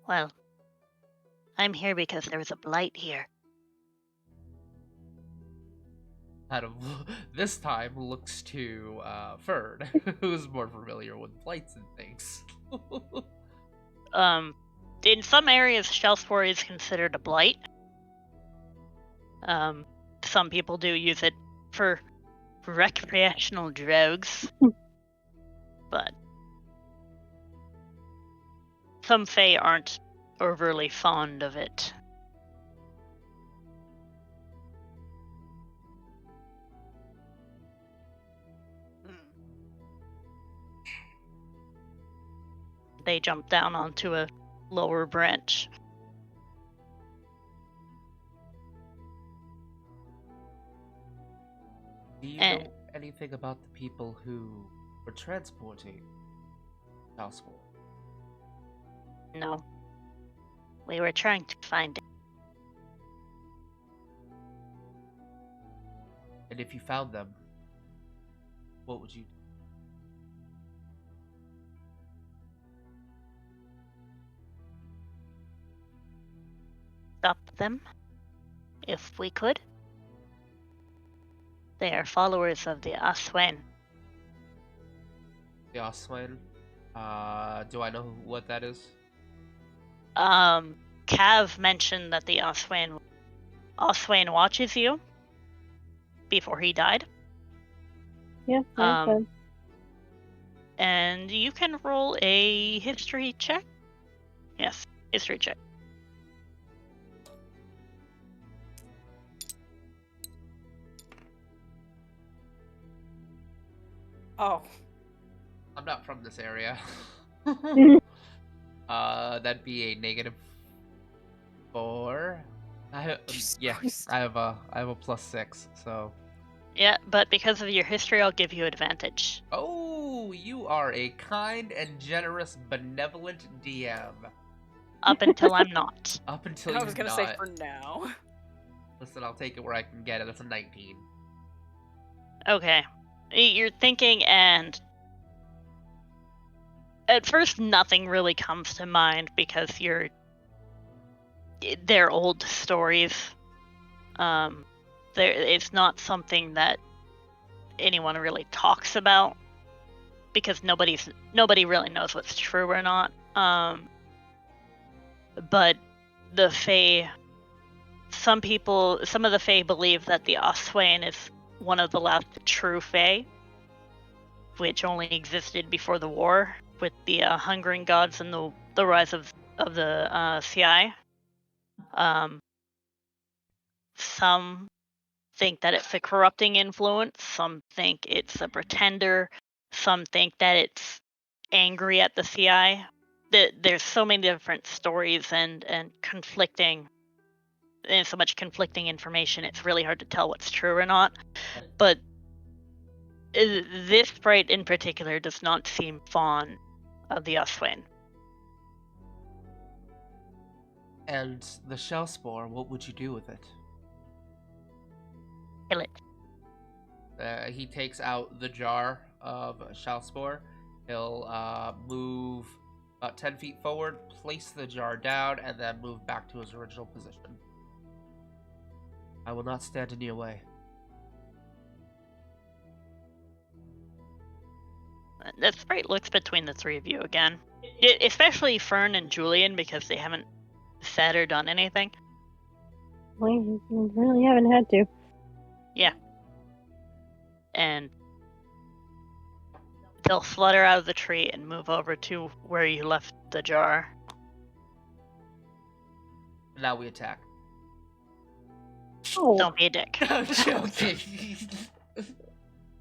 Well, I'm here because there was a blight here. Kind of, this time looks to Ferd, who's more familiar with blights and things. in some areas, shellspore is considered a blight. Some people do use it for recreational drugs, but some Fae aren't overly fond of it. They jump down onto a lower branch. Do you know anything about the people who were transporting Shellspore? No. We were trying to find it. And if you found them, what would you do? Stop them, if we could. They are followers of the Aswen. The Oswin? Do I know what that is? Cav mentioned that the Aswen watches you before he died. Yeah. Okay. And you can roll a history check. Yes, history check. Oh. I'm not from this area. That'd be a -4. Jesus I have a +6, so. Yeah, but because of your history, I'll give you advantage. Oh, you are a kind and generous, benevolent DM. Up until I'm not. Up until I you're was gonna not. say for now. Listen, I'll take it where I can get it. That's a 19. Okay. You're thinking, and at first nothing really comes to mind because they're old stories. It's not something that anyone really talks about because nobody really knows what's true or not. But the Fae, some of the Fae believe that the Oswain is one of the last true Fae, which only existed before the war with the hungering gods and the rise of the CI. Some think that it's a corrupting influence. Some think it's a pretender. Some think that it's angry at the CI. There's so many different stories and conflicting, and so much conflicting information. It's really hard to tell what's true or not. But this sprite in particular does not seem fond of the Oswain. And the shell spore, what would you do with it? Kill it. He takes out the jar of shell spore. He'll move about 10 feet forward, place the jar down, and then move back to his original position. I will not stand in your way. The sprite looks between the three of you again. Especially Fern and Julian, because they haven't said or done anything. We really haven't had to. Yeah. And they'll flutter out of the tree and move over to where you left the jar. Now we attack. Oh, Don't be a dick. I'm joking.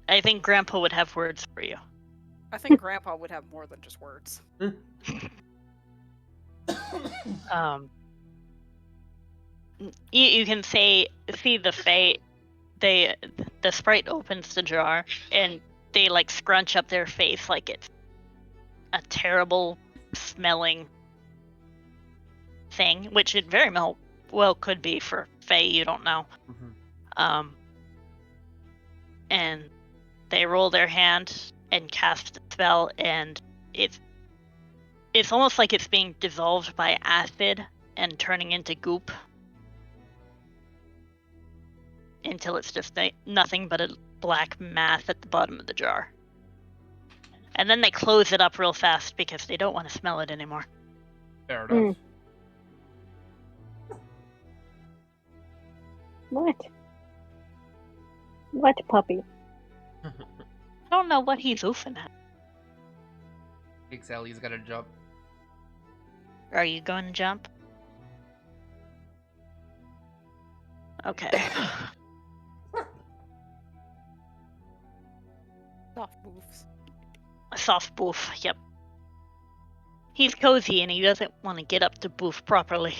I think Grandpa would have words for you. I think Grandpa would have more than just words. You can see the Fae. The sprite opens the jar and they like scrunch up their face like it's a terrible smelling thing, which it very well could be for Fae. You don't know. Mm-hmm. And they roll their hand and cast a spell, and it's almost like it's being dissolved by acid and turning into goop until it's just nothing but a black mass at the bottom of the jar. And then they close it up real fast because they don't want to smell it anymore. Fair enough. What? What puppy? I don't know what he's oofing at. Thinks Ellie's gonna jump. Are you going to jump? Okay. Soft moves. A soft boof, yep. He's cozy and he doesn't want to get up to boof properly.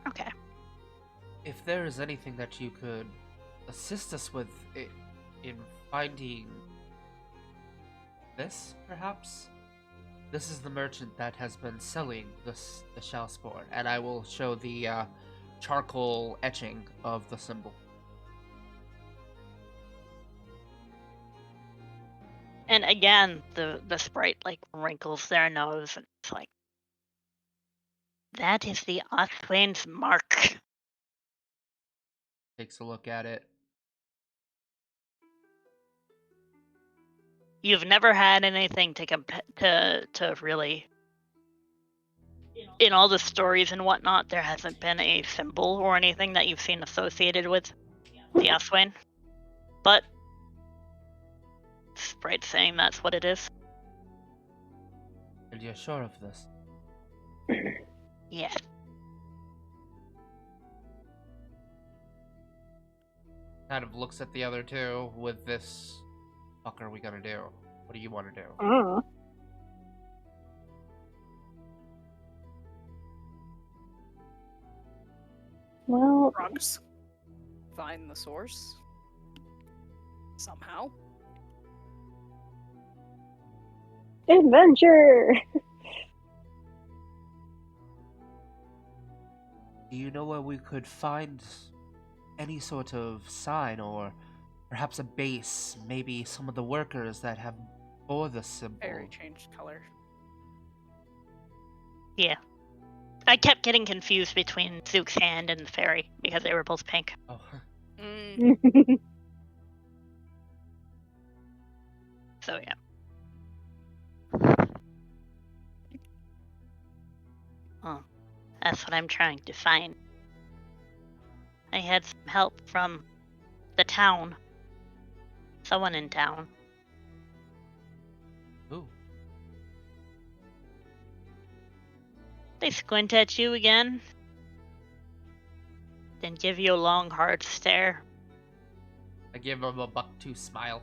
Okay. If there is anything that you could assist us with in finding this, perhaps? This is the merchant that has been selling the Shellspore, and I will show the charcoal etching of the symbol. And again, the sprite like wrinkles their nose and it's like, that is the Othwain's mark. Takes a look at it. You've never had anything to really, in all the stories and whatnot, there hasn't been a symbol or anything that you've seen associated with the Othwain. But sprite saying that's what it is. And you're sure of this? Yeah. Kind of looks at the other two with this. Fuck are we gonna do? What do you want to do? Well, Drugs. Find the source. Somehow. adventure! Do you know where we could find any sort of sign or perhaps a base? Maybe some of the workers that have bore the symbol. Fairy changed color. Yeah. I kept getting confused between Zook's hand and the fairy because they were both pink. Oh. So yeah. Oh, that's what I'm trying to find. I had some help from the town. Someone in town. Ooh. They squint at you again. Then give you a long, hard stare. I give him a buck-2 smile.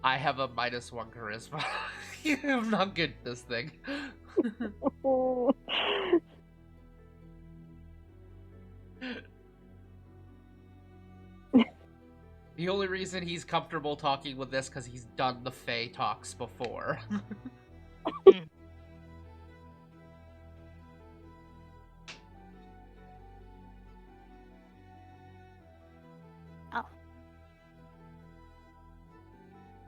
I have a -1 charisma. I'm not good at this thing. The only reason he's comfortable talking with this because he's done the Fae talks before. Oh.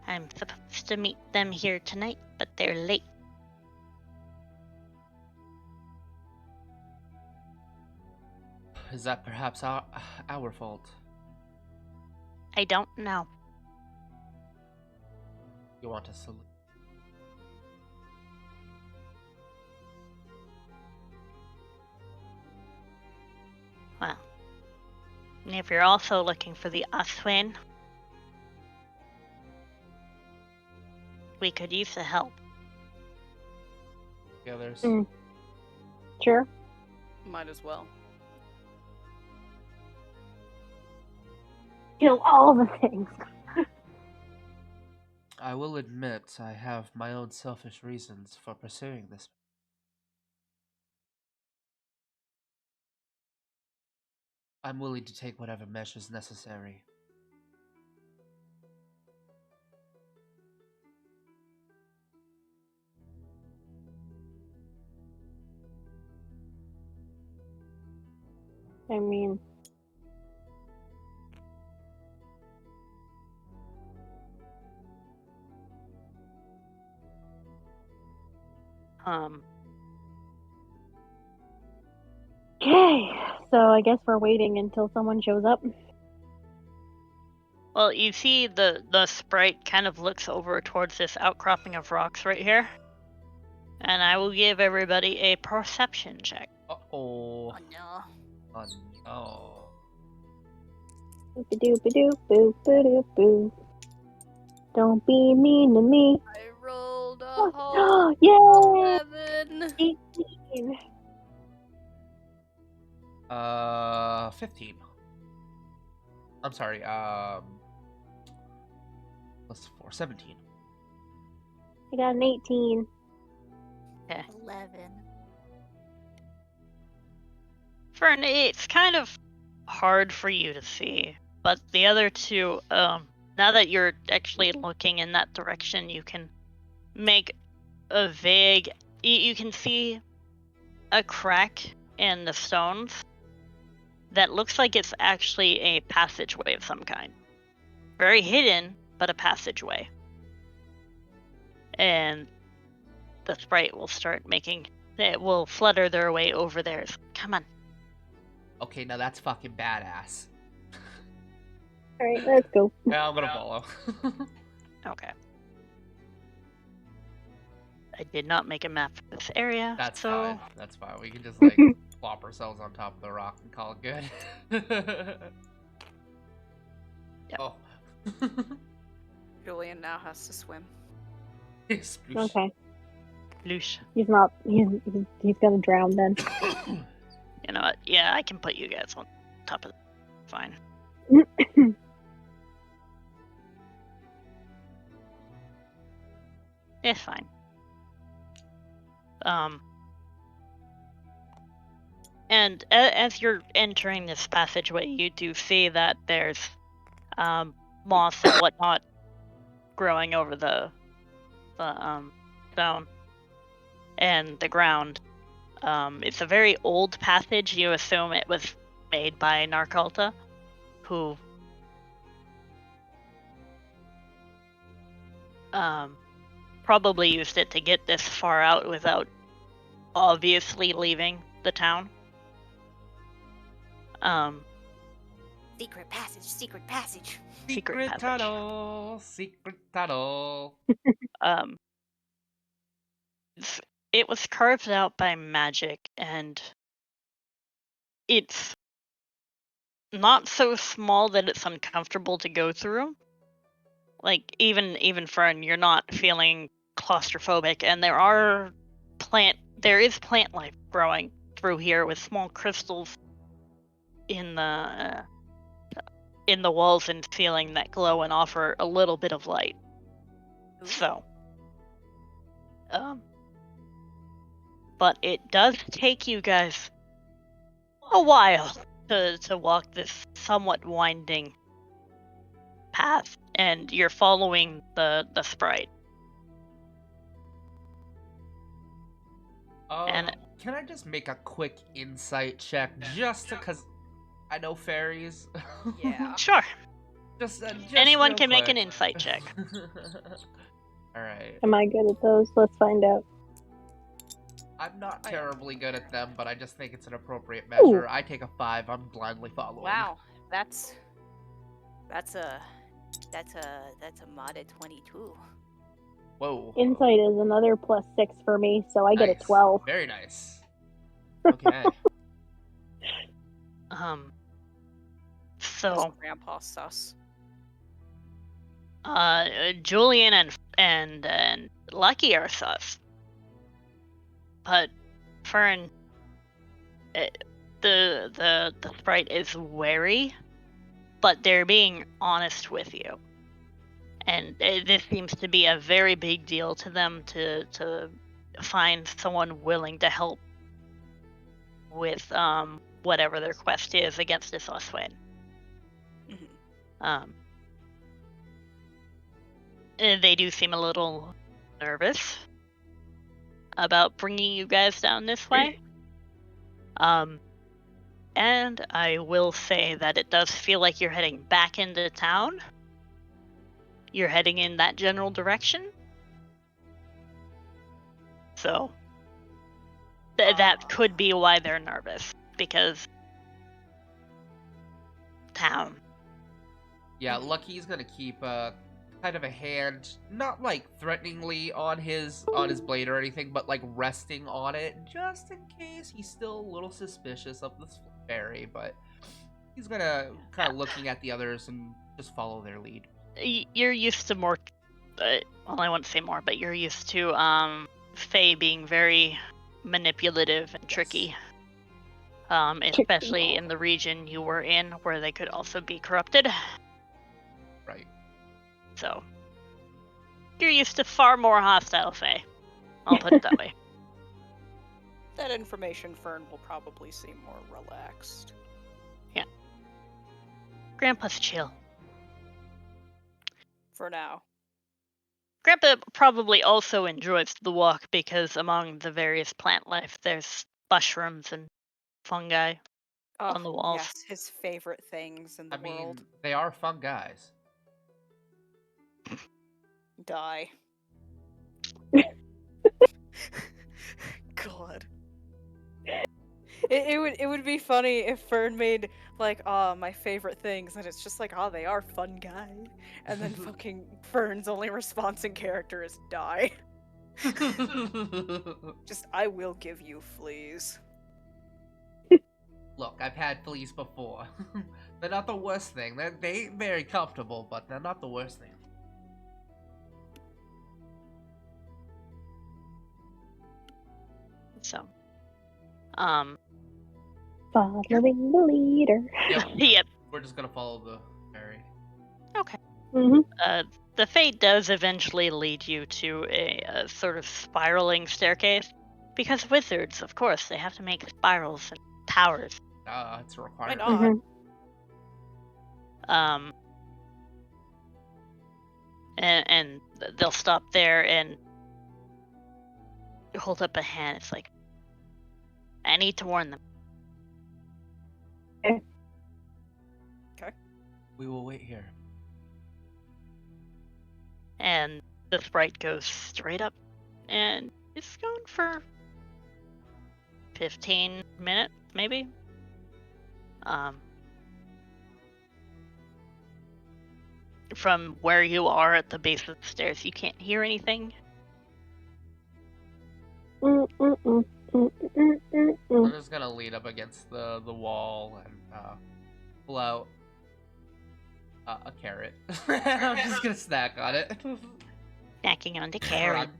I'm supposed to meet them here tonight, but they're late. Is that perhaps our fault? I don't know. You want us to... Well, and if you're also looking for the Othwain, we could use the help. The others? Sure. Might as well. Kill all the things. I will admit I have my own selfish reasons for pursuing this. I'm willing to take whatever measures necessary. I mean, okay. So I guess we're waiting until someone shows up. Well, you see the sprite kind of looks over towards this outcropping of rocks right here. And I will give everybody a perception check. Uh-oh. Oh no. Oh, no. Boop-a-doop-a-doop-boop-a-doop-boo. Don't be mean to me. I rolled a whole Yay! 11. 18. 15. I'm sorry, plus 4, 17. I got an 18. 11. Fern, it's kind of hard for you to see, but the other two, now that you're actually looking in that direction, you can make a vague. You can see a crack in the stones that looks like it's actually a passageway of some kind. Very hidden, but a passageway. And the sprite will start making. It will flutter their way over there. Come on. Okay, now that's fucking badass. Alright, let's go. Yeah, I'm gonna follow. Okay. I did not make a map for this area, That's so fine. That's fine. We can just, like, plop ourselves on top of the rock and call it good. Yep. Oh. Julian now has to swim. Sploosh. Okay. Loosh. He's not. He's gonna drown then. You know what? Yeah, I can put you guys on top of. Fine. It's fine. And as you're entering this passageway, you do see that there's moss and whatnot growing over the stone and the ground. It's a very old passage. You assume it was made by Narkalta, who probably used it to get this far out without obviously leaving the town. Secret passage, secret passage. Secret passage. tunnel. Secret tunnel. It was carved out by magic, and it's not so small that it's uncomfortable to go through. Like even Fern, you're not feeling claustrophobic, and there is plant life growing through here with small crystals in the walls and ceiling that glow and offer a little bit of light. Ooh. So, but it does take you guys a while to walk this somewhat winding path, and you're following the sprite. And- Can I just make a quick insight check, just because I know fairies? Yeah. Sure. just Anyone real can make an quick. insight check. All right. Am I good at those? Let's find out. I'm not I am. terribly good at them, but I just think it's an appropriate measure. I take a 5. I'm blindly following. Wow, that's a modded 22. Whoa. Insight is another +6 for me, so I get a Nice. 12. Very nice. Okay. So Grandpa sus. Julian and Lucky are sus, but Fern, the sprite is wary, but they're being honest with you, and this seems to be a very big deal to them to find someone willing to help with whatever their quest is against this Oswin. Mhm. They do seem a little nervous about bringing you guys down this way. And I will say that it does feel like you're heading back into town. You're heading in that general direction. So that could be why they're nervous, because town. Yeah, Lucky's gonna keep kind kind of a hand, not like threateningly on his blade or anything, but like resting on it, just in case he's still a little suspicious of this fairy. But he's gonna kind of looking at the others and just follow their lead. You're used to more. Well, I won't say more, but you're used to Fae being very manipulative and tricky. Especially in the region you were in, where they could also be corrupted. Right. So, you're used to far more hostile Fae. I'll put it that way. That information Fern will probably seem more relaxed. Yeah. Grandpa's chill. For now. Grandpa probably also enjoys the walk because among the various plant life, there's mushrooms and fungi on the walls. Yes, his favorite things in the world. They are fun guys. Die. God. It would be funny if Fern made like, my favorite things, and it's just like, they are fun guys. And then fucking Fern's only response in character is die. Just, I will give you fleas. Look, I've had fleas before. They're not the worst thing. They very comfortable, but they're not the worst thing. So, following the leader. Yep. We're just gonna follow the fairy. Okay. Mm-hmm. The fate does eventually lead you to a sort of spiraling staircase, because wizards, of course, they have to make spirals and towers. It's a Why requirement. not? Mm-hmm. And they'll stop there and hold up a hand. It's like, I need to warn them. We will wait here. And the sprite goes straight up, and it's going for 15 minutes, maybe. From where you are at the base of the stairs, you can't hear anything. Mm-mm-mm. I'm just gonna lean up against the wall and pull out a carrot. I'm just gonna snack on it. Snacking on the carrot.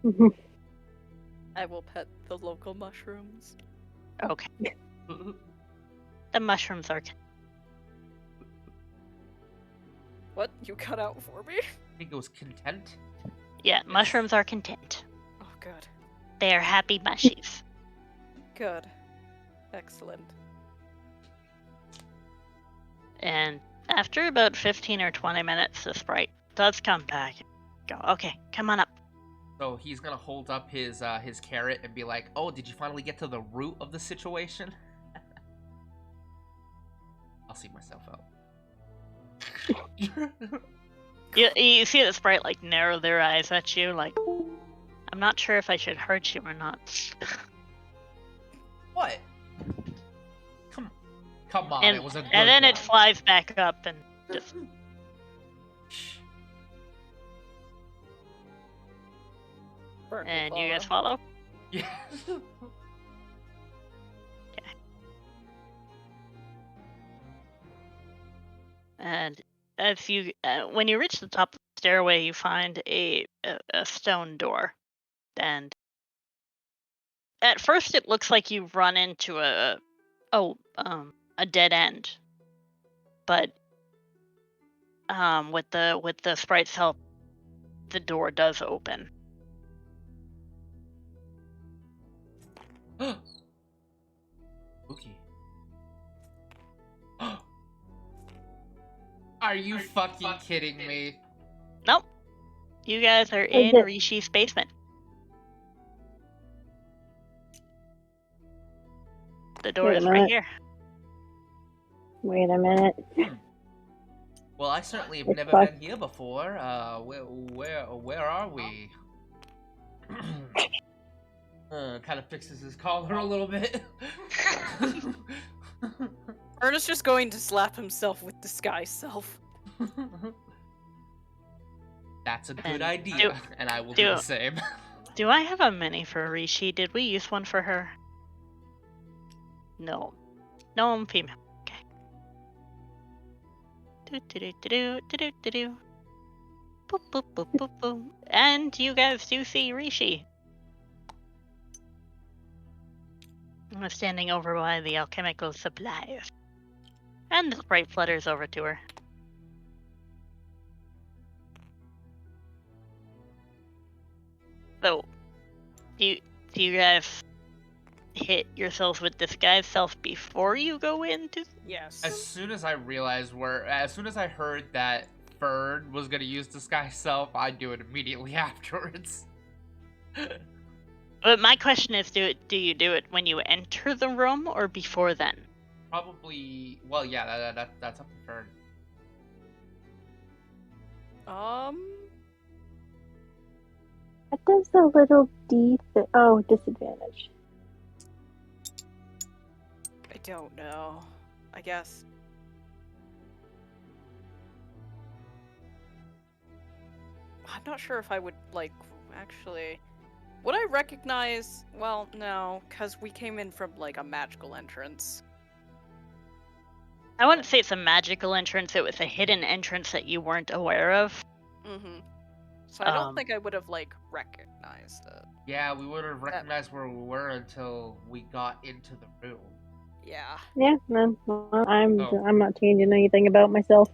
Crunch. I will pet the local mushrooms. Okay. The mushrooms are... What? You cut out for me? I think it was content. Yeah, mushrooms are content. Oh, good. They are happy mushies. Good. Excellent. And after about 15 or 20 minutes, the sprite does come back. Go, okay, come on up. So he's gonna hold up his carrot and be like, "Oh, did you finally get to the root of the situation?" I'll see myself out. You see the sprite like narrow their eyes at you, like, I'm not sure if I should hurt you or not. What? Come on, And, it was a good and then one. it flies back up and just... Burn And will you guys follow. follow? Yeah. And as you, when you reach the top of the stairway, you find a stone door. And at first, it looks like you've run into a dead end. But with the sprite's help, the door does open. Spooky. Are you fucking kidding me? Nope. You guys are Is in it- Rishi's basement. The door Wait a is right minute. here. Wait a minute. Well, I certainly have It's never fine. been here before. Where are we? Kind of fixes his collar a little bit. Ernest's just going to slap himself with disguise self. That's a good And idea, and I will do the same. Do I have a mini for Rishi? Did we use one for her? No. No, I'm female. Okay. Do-do-do-do-do-do-do-do. Boop, boop, boop, boop, boop. And you guys do see Rishi. I'm standing over by the alchemical supplies. And the sprite flutters over to her. So, do you guys hit yourselves with disguise self before you go into? Yes. As soon as I heard that Fern was gonna use disguise self, I'd do it immediately afterwards. But my question is, do you do it when you enter the room or before then? Probably. Well, yeah, that's up to Fern. What does the little D oh, disadvantage. I don't know. I guess. I'm not sure if I would, like, actually... Would I recognize... Well, no, because we came in from, like, a magical entrance. I wouldn't say it's a magical entrance, it was a hidden entrance that you weren't aware of. Mm-hmm. So I don't think I would have, like, recognized it. Yeah, we would have recognized where we were until we got into the room. Yeah. Yeah, no, I'm not changing anything about myself.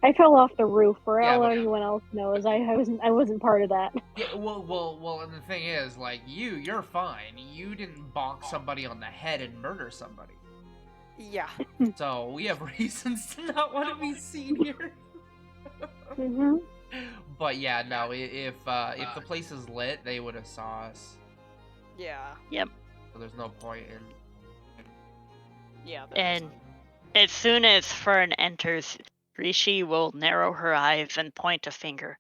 I fell off the roof. For all anyone else knows, I wasn't part of that. Yeah, well, and the thing is, like, you're fine. You didn't bonk somebody on the head and murder somebody. Yeah. So we have reasons to not want to be seen here. Mm-hmm. But yeah, no, if the place is lit, they would have saw us. Yeah. Yep. So there's no point in. Yeah. And as soon as Fern enters, Rishi will narrow her eyes and point a finger.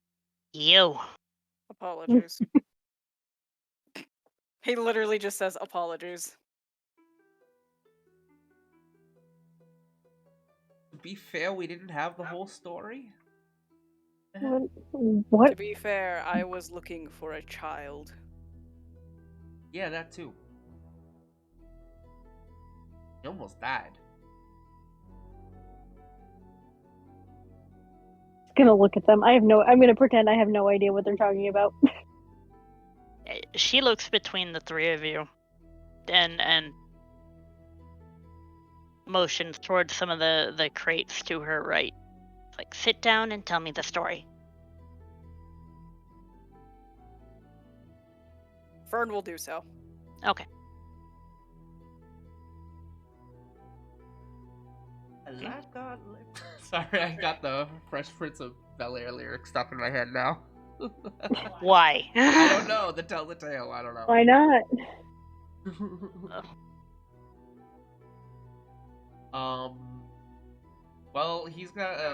You. Apologies. He literally just says apologies. To be fair, we didn't have the whole story. What? To be fair, I was looking for a child. Yeah, that too. He almost died. Gonna look at them. I'm gonna pretend I have no idea what they're talking about. She looks between the three of you and motions towards some of the crates to her right. Like, sit down and tell me the story. Fern will do so. Okay. Sorry, I got the Fresh Prince of Bel-Air lyric stuck in my head now. Why? I don't know. Tell the tale. I don't know. Why not? Well,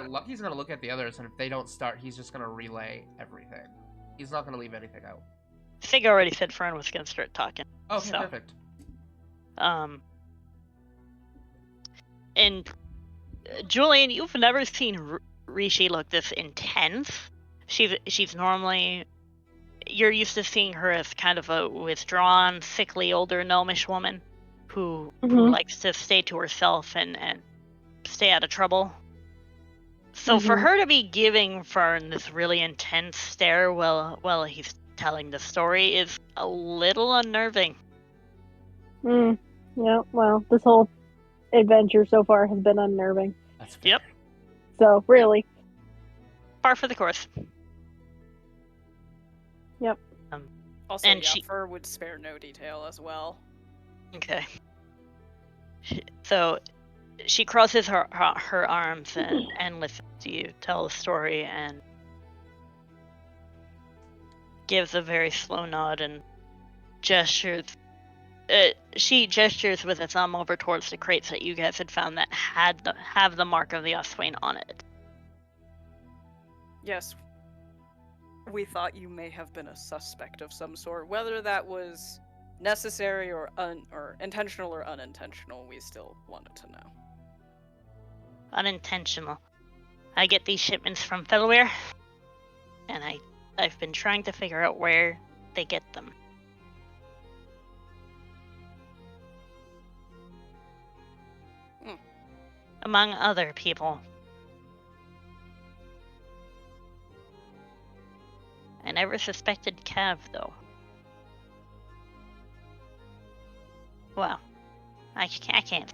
Lucky's gonna look at the others, and if they don't start, he's just gonna relay everything. He's not gonna leave anything out. Sig already said Fern was gonna start talking. Okay, so. Perfect. And Julian, you've never seen Rishi look this intense. She's normally, you're used to seeing her as kind of a withdrawn, sickly, older gnomish woman who likes to stay to herself and stay out of trouble. So for her to be giving Fern this really intense stare while he's telling the story is a little unnerving. Yeah, well, this whole adventure so far has been unnerving. That's fair. Yep. So, really. Par for the course. Yep. Also, and Fur would spare no detail as well. Okay. So, she crosses her arms and listens to you tell the story and gives a very slow nod and gestures. She gestures with a thumb over towards the crates that you guys had found that have the mark of the Oswain on it. Yes. We thought you may have been a suspect of some sort. Whether that was necessary or intentional or unintentional, we still wanted to know. Unintentional. I get these shipments from Felware, and I've been trying to figure out where they get them. Among other people. I never suspected Cav, though. Well, I can't.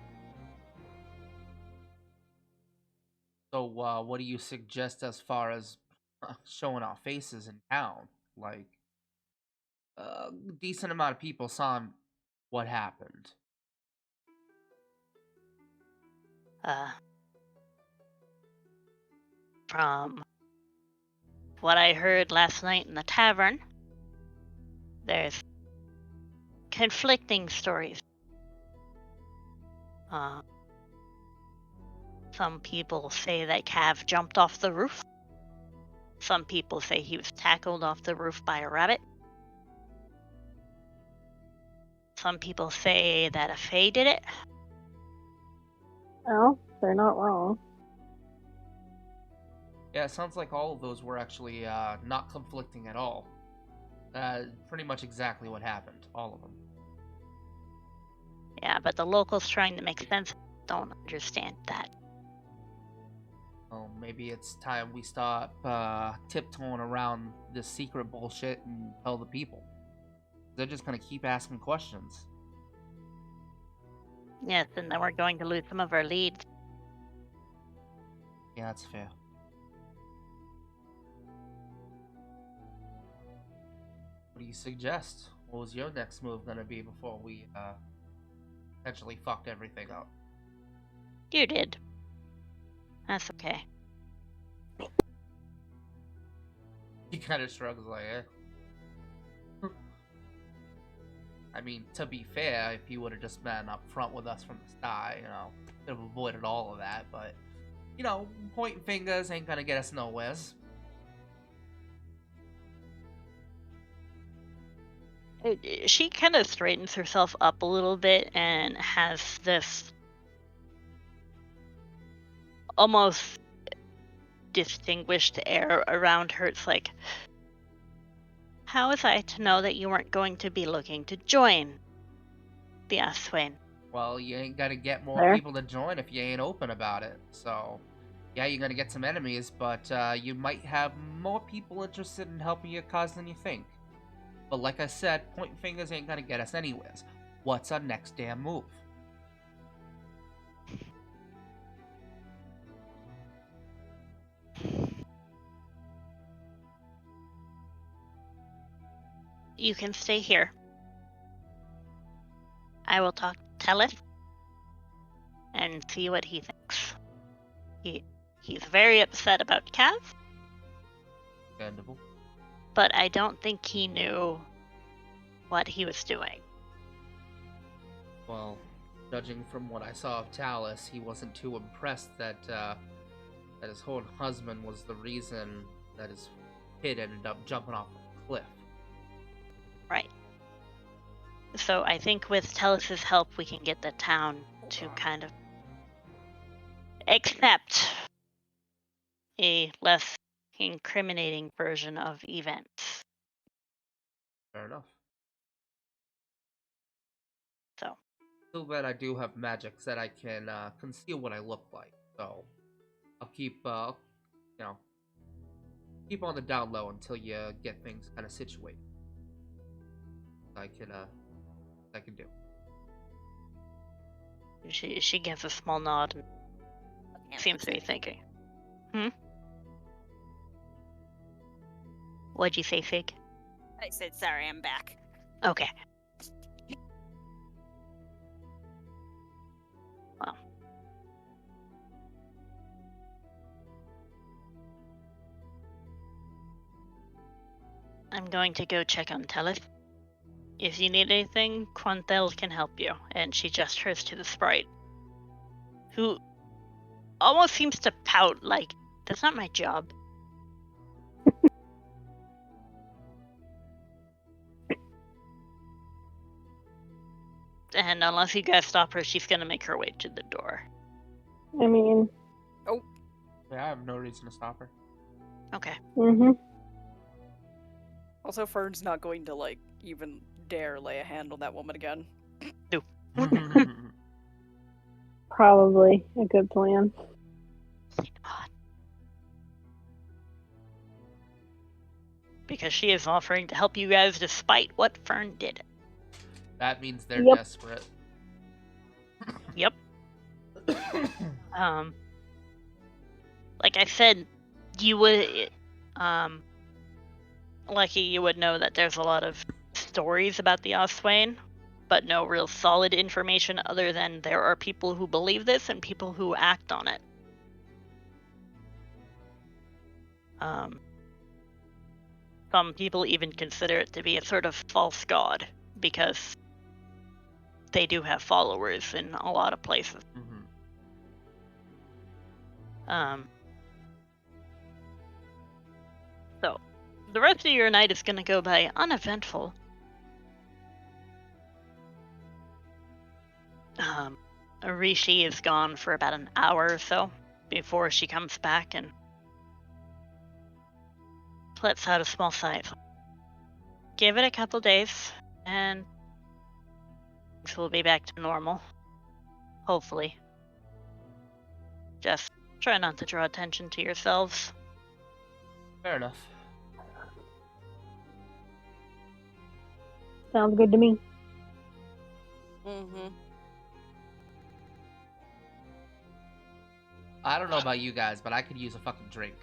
So, what do you suggest as far as showing our faces in town? Like, a decent amount of people saw what happened. From what I heard last night in the tavern, there's conflicting stories. Some people say that Cav jumped off the roof. Some people say he was tackled off the roof by a rabbit. Some people say that a fae did it. Oh, they're not wrong. Yeah, it sounds like all of those were actually not conflicting at all. Pretty much exactly what happened, all of them. Yeah, but the locals trying to make sense don't understand that. Well, maybe it's time we stop tiptoeing around this secret bullshit and tell the people. They're just gonna keep asking questions. Yes, and then we're going to lose some of our leads. Yeah, that's fair. What do you suggest? What was your next move gonna be before we potentially fucked everything up? You did. That's okay. He kind of shrugs like, eh. I mean, to be fair, if he would have just been up front with us from the start, could have avoided all of that, but, pointing fingers ain't gonna get us nowheres. She kind of straightens herself up a little bit and has this almost distinguished air around her. It's like, how was I to know that you weren't going to be looking to join the Aswain? Well, you ain't gonna get more Fair. people to join if you ain't open about it. So, yeah, you're gonna get some enemies, but you might have more people interested in helping your cause than you think. But like I said, pointing fingers ain't gonna get us anywheres. What's our next damn move? You can stay here. I will talk to Tellith and see what he thinks. He's very upset about Cav, Understandable. but I don't think he knew what he was doing. Well, judging from what I saw of Talus, he wasn't too impressed that his whole husband was the reason that his kid ended up jumping off a cliff. Right. So I think with Tellus's help, we can get the town to kind of accept a less incriminating version of events. Fair enough. So. Still that I do have magics that I can conceal what I look like. So I'll keep keep on the down low until you get things kind of situated. I can do. She gives a small nod and seems to be thinking. What'd you say, Fig? I said, sorry, I'm back. Okay. Well. I'm going to go check on Tellith. If you need anything, Quantel can help you. And she gestures to the sprite, who almost seems to pout like, that's not my job. And unless you guys stop her, she's gonna make her way to the door. I mean, Yeah, I have no reason to stop her. Okay. Also, Fern's not going to, like, even dare lay a hand on that woman again. Probably a good plan. Because she is offering to help you guys despite what Fern did. That means they're Yep. desperate. Yep. Like I said, you would, Lucky you would know that there's a lot of stories about the Oswain, but no real solid information other than there are people who believe this and people who act on it. Some people even consider it to be a sort of false god, because they do have followers in a lot of places. So, the rest of your night is going to go by uneventful. Rishi is gone for about an hour or so before she comes back and lets out a small sigh. Give it a couple days, and things will be back to normal. Hopefully. Just try not to draw attention to yourselves. Fair enough. Sounds good to me. Mm-hmm. I don't know about you guys, but I could use a fucking drink.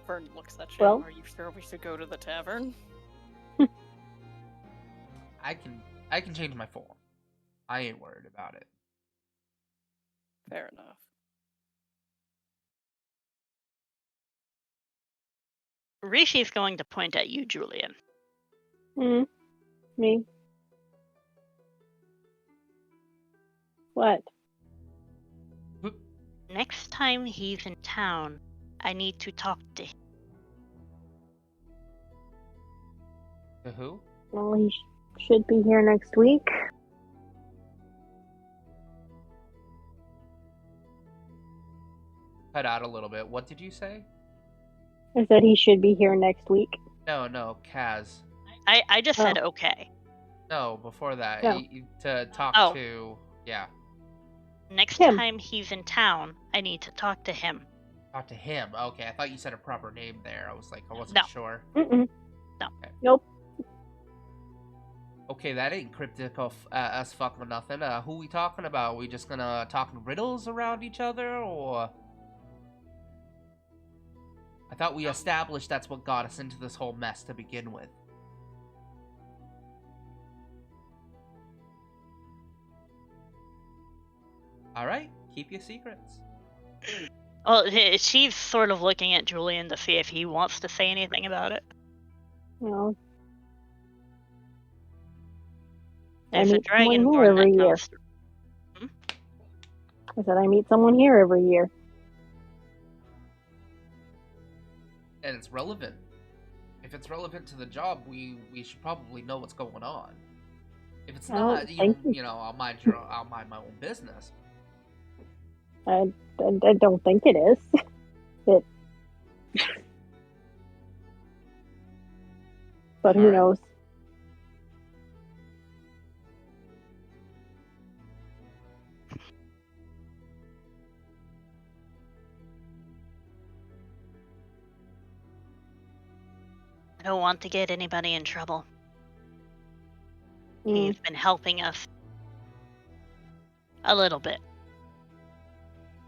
Fern looks at you. Well- Are you sure we should go to the tavern? I can change my form. I ain't worried about it. Fair enough. Rishi's going to point at you, Julian. Me? What? Next time he's in town, I need to talk to him. To who? Well, he should be here next week. Cut out a little bit. What did you say? I said he should be here next week. No, Kaz. I just said okay. No, before that. No. To talk Oh. to... Yeah. Next Him. time he's in town, I need to talk to him. Talk to him. Okay, I thought you said a proper name there. I was like, I wasn't No. sure. Mm-mm. No. Okay. Nope. Okay, that ain't cryptic as fuck or nothing. Who we talking about? We just gonna talk riddles around each other, or... I thought we established that's what got us into this whole mess to begin with. Alright, keep your secrets. Well, she's sort of looking at Julian to see if he wants to say anything about it. Well, I There's a meet someone here dragonborn every that year. comes through. I said I meet someone here every year. And it's relevant. If it's relevant to the job, we should probably know what's going on. If it's I don't not, think I'll mind my own business. I don't think it is. But who Alright. knows? I don't want to get anybody in trouble. Mm, He's been helping us a little bit.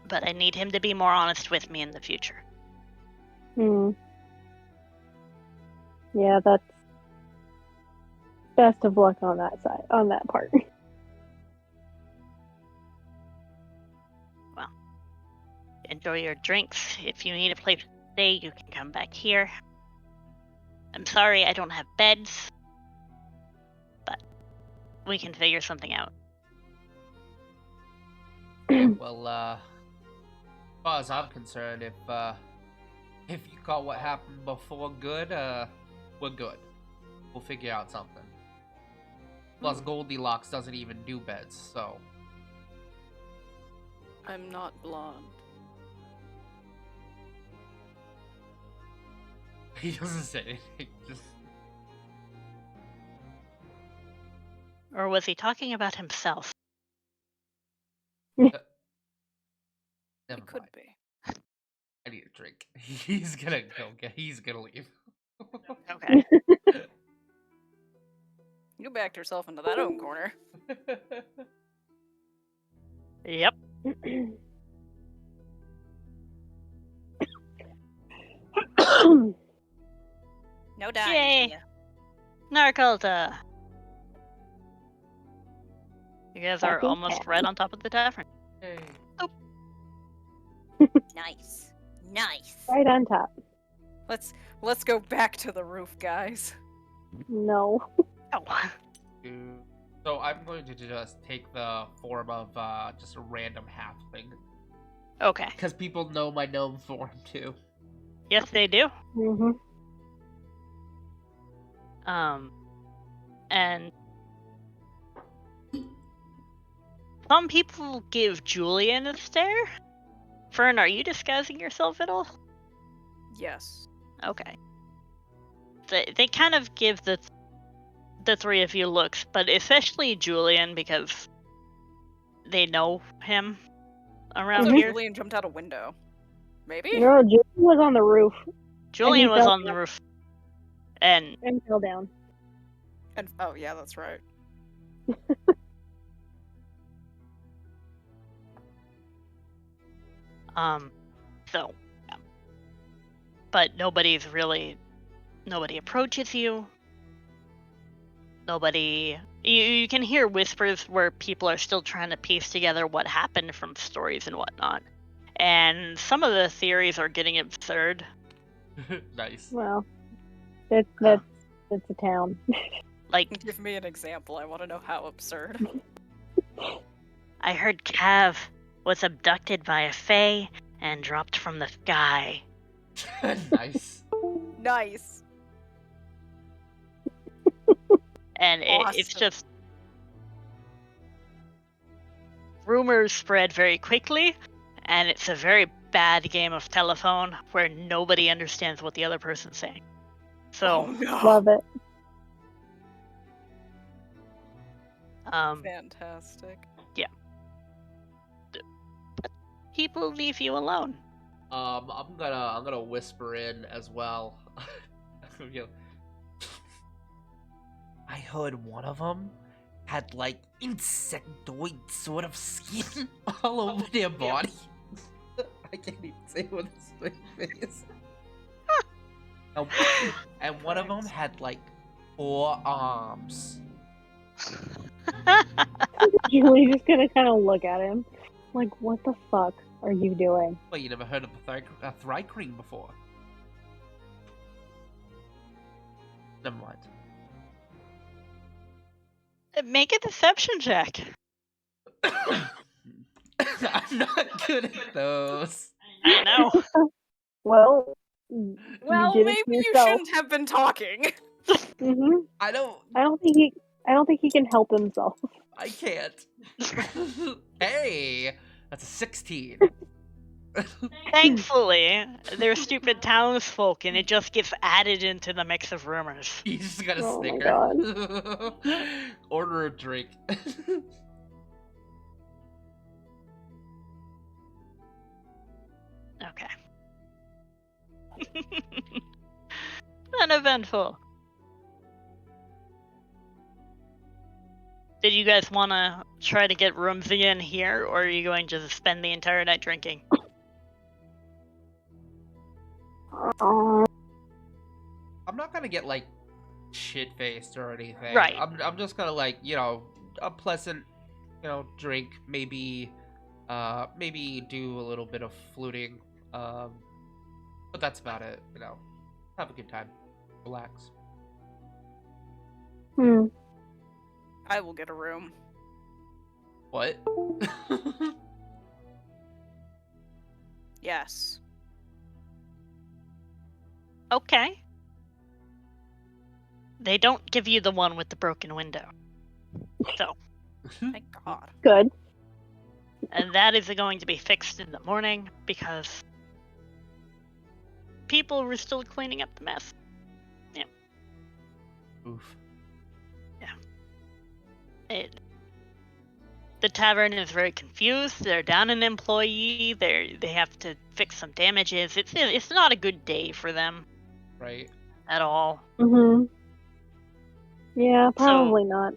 But I need him to be more honest with me in the future. Yeah, that's best of luck on that side, on that part. Enjoy your drinks. If you need a place to stay, you can come back here. I'm sorry I don't have beds, but we can figure something out. Well, as far as I'm concerned, if you call what happened before good, we're good. We'll figure out something. Plus, Goldilocks doesn't even do beds, so... I'm not blonde. He doesn't say anything. Just... Or was he talking about himself? Never It could mind. be. I need a drink. He's gonna go he's gonna leave. Okay. You backed yourself into that own corner. Yep. No dying Yay. to you. Narcolta. You guys are Happy almost cat. right on top of the tavern. Hey. Nice. Nice. Right on top. Let's go back to the roof, guys. No. Oh. So I'm going to just take the form of just a random halfling. Okay. Because people know my gnome form too. Yes, they do. Mm-hmm. And some people give Julian a stare. Fern, are you disguising yourself at all? Yes. Okay. They kind of give the three of you looks, but especially Julian because they know him around Also, here. Julian jumped out a window. Maybe? No, Julian was on the roof Julian was fell on the roof, and and fell down. And oh yeah, that's right. so, yeah. But nobody approaches you. You can hear whispers where people are still trying to piece together what happened from stories and whatnot. And some of the theories are getting absurd. Nice. Well, that's a town. Like, Give me an example. I want to know how absurd. I heard Cav was abducted by a fae and dropped from the sky. Nice. Nice. And it's Awesome. just... Rumors spread very quickly, and it's a very bad game of telephone where nobody understands what the other person's saying. So, Oh no. Love it. Fantastic. People leave you alone. I'm gonna whisper in as well. You know, I heard one of them had like insectoid sort of skin all over their body. I can't even say what this thing is. And one of them had like 4 arms. Julie's just gonna kind of look at him, like, "What the fuck are you doing?" Well, you never heard of a Thrycreen before. Never mind. Make a deception check. I'm not good at those. I know. Well, Well, you did maybe it to you yourself. shouldn't have been talking. Mm-hmm. I don't. I don't think he can help himself. I can't. Hey, that's a 16. Thankfully, they're stupid townsfolk, and it just gets added into the mix of rumors. You just got a Oh my snicker. Order a drink. Okay. Uneventful. Did you guys want to try to get rooms again here, or are you going to spend the entire night drinking? Oh, I'm not gonna get like shit-faced or anything. Right. I'm just gonna like, a pleasant, drink, maybe do a little bit of fluting. But that's about it, Have a good time. Relax. I will get a room. What? Yes. Okay. They don't give you the one with the broken window. So, Thank God. good. and that is going to be fixed in the morning because people were still cleaning up the mess. Oof. The tavern is very confused. They're down an employee. They have to fix some damages. It's not a good day for them Right. at all. Mhm. Yeah, probably not.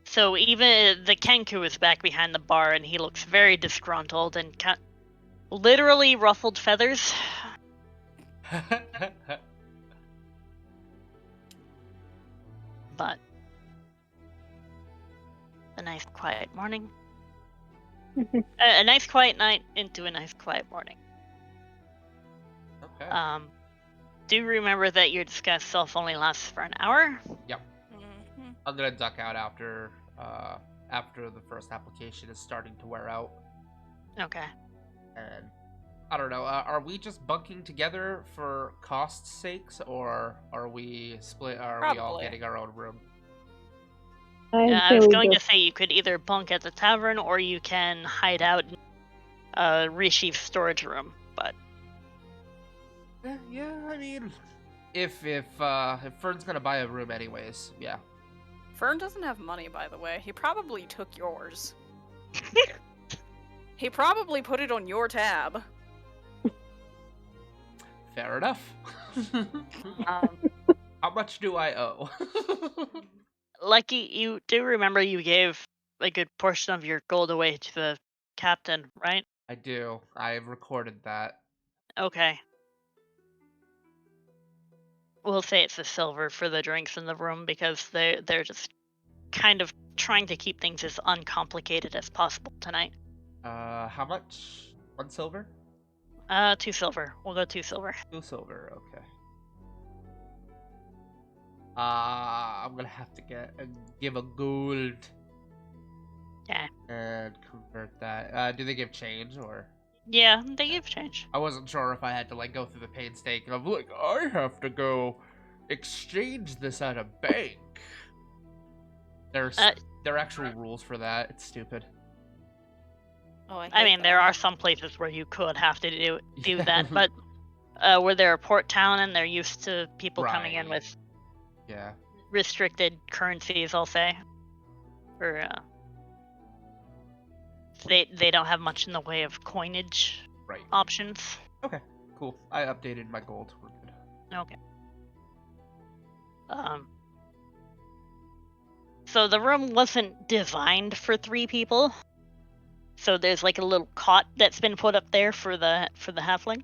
So even the Kenku is back behind the bar, and he looks very disgruntled and literally ruffled feathers. But a nice quiet morning. A nice quiet night into a nice quiet morning. Okay. Do remember that your disguised self only lasts for an hour. Yep. Mm-hmm. I'm gonna duck out after the first application is starting to wear out. Okay. And I don't know. Are we just bunking together for cost's sakes, or are we split? Are we all Probably. getting our own room? I was going to say you could either bunk at the tavern or you can hide out in Rishi's storage room. But Yeah, I mean, if Fern's gonna buy a room anyways, yeah. Fern doesn't have money, by the way. He probably took yours. He probably put it on your tab. Fair enough. How much do I owe? Lucky, you do remember you gave a good portion of your gold away to the captain, right? I do. I've recorded that. Okay. We'll say it's the silver for the drinks in the room because they're just kind of trying to keep things as uncomplicated as possible tonight. How much? 1 silver? 2 silver. We'll go 2 silver. 2 silver, okay. I'm gonna have to give a gold. Yeah. And convert that. Do they give change or? Yeah, they give change. I wasn't sure if I had to like go through the painstaking of like I have to go exchange this at a bank. There's there are actual rules for that. It's stupid. Oh, I mean, there are some places where you could have to do Yeah. that, but where they're a port town and they're used to people coming in Right. with Yeah. restricted currencies, I'll say. Or they don't have much in the way of coinage Right. options. Okay. Cool. I updated my gold. We're good. Okay. So the room wasn't designed for 3 people. So there's like a little cot that's been put up there for the halfling.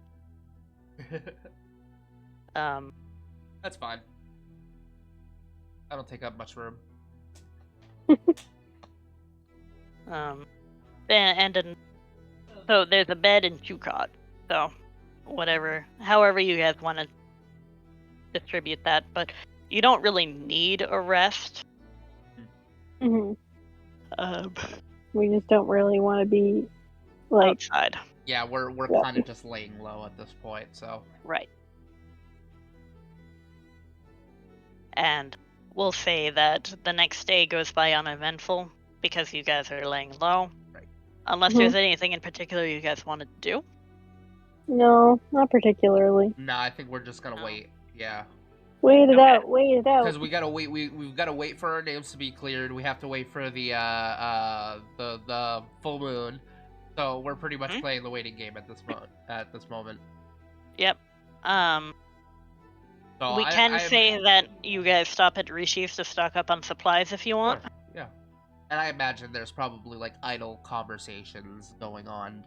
That's fine. I don't take up much room. So there's a bed and 2 cots. So however you guys want to distribute that, but you don't really need a rest. Mhm. Um, We just don't really want to be like outside. Yeah, we're Yeah. kind of just laying low at this point, so. Right. And we'll say that the next day goes by uneventful because you guys are laying low. Right. Unless there's anything in particular you guys want to do. no, not particularly. Nah, I think we're just gonna No. wait. Yeah. Wait it Okay. out. Wait it out. Because we gotta wait. We've gotta wait for our names to be cleared. We have to wait for the full moon. So we're pretty much playing the waiting game at this moment. Yep. So We can say that you guys stop at Rishi's to stock up on supplies if you want. Sure, yeah. And I imagine there's probably like idle conversations going on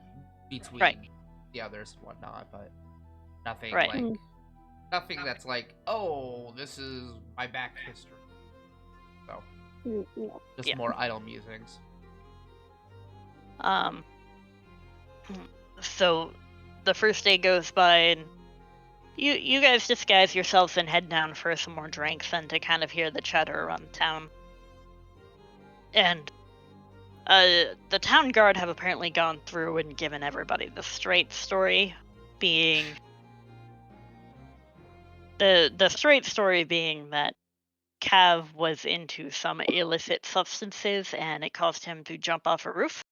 between the others and whatnot, but nothing Right. like nothing that's like, oh, this is my back history. So Yeah. just Yeah. more idle musings. So the first day goes by and you guys disguise yourselves and head down for some more drinks and to kind of hear the chatter around town. And the town guard have apparently gone through and given everybody the straight story, being the straight story being that Cav was into some illicit substances and it caused him to jump off a roof.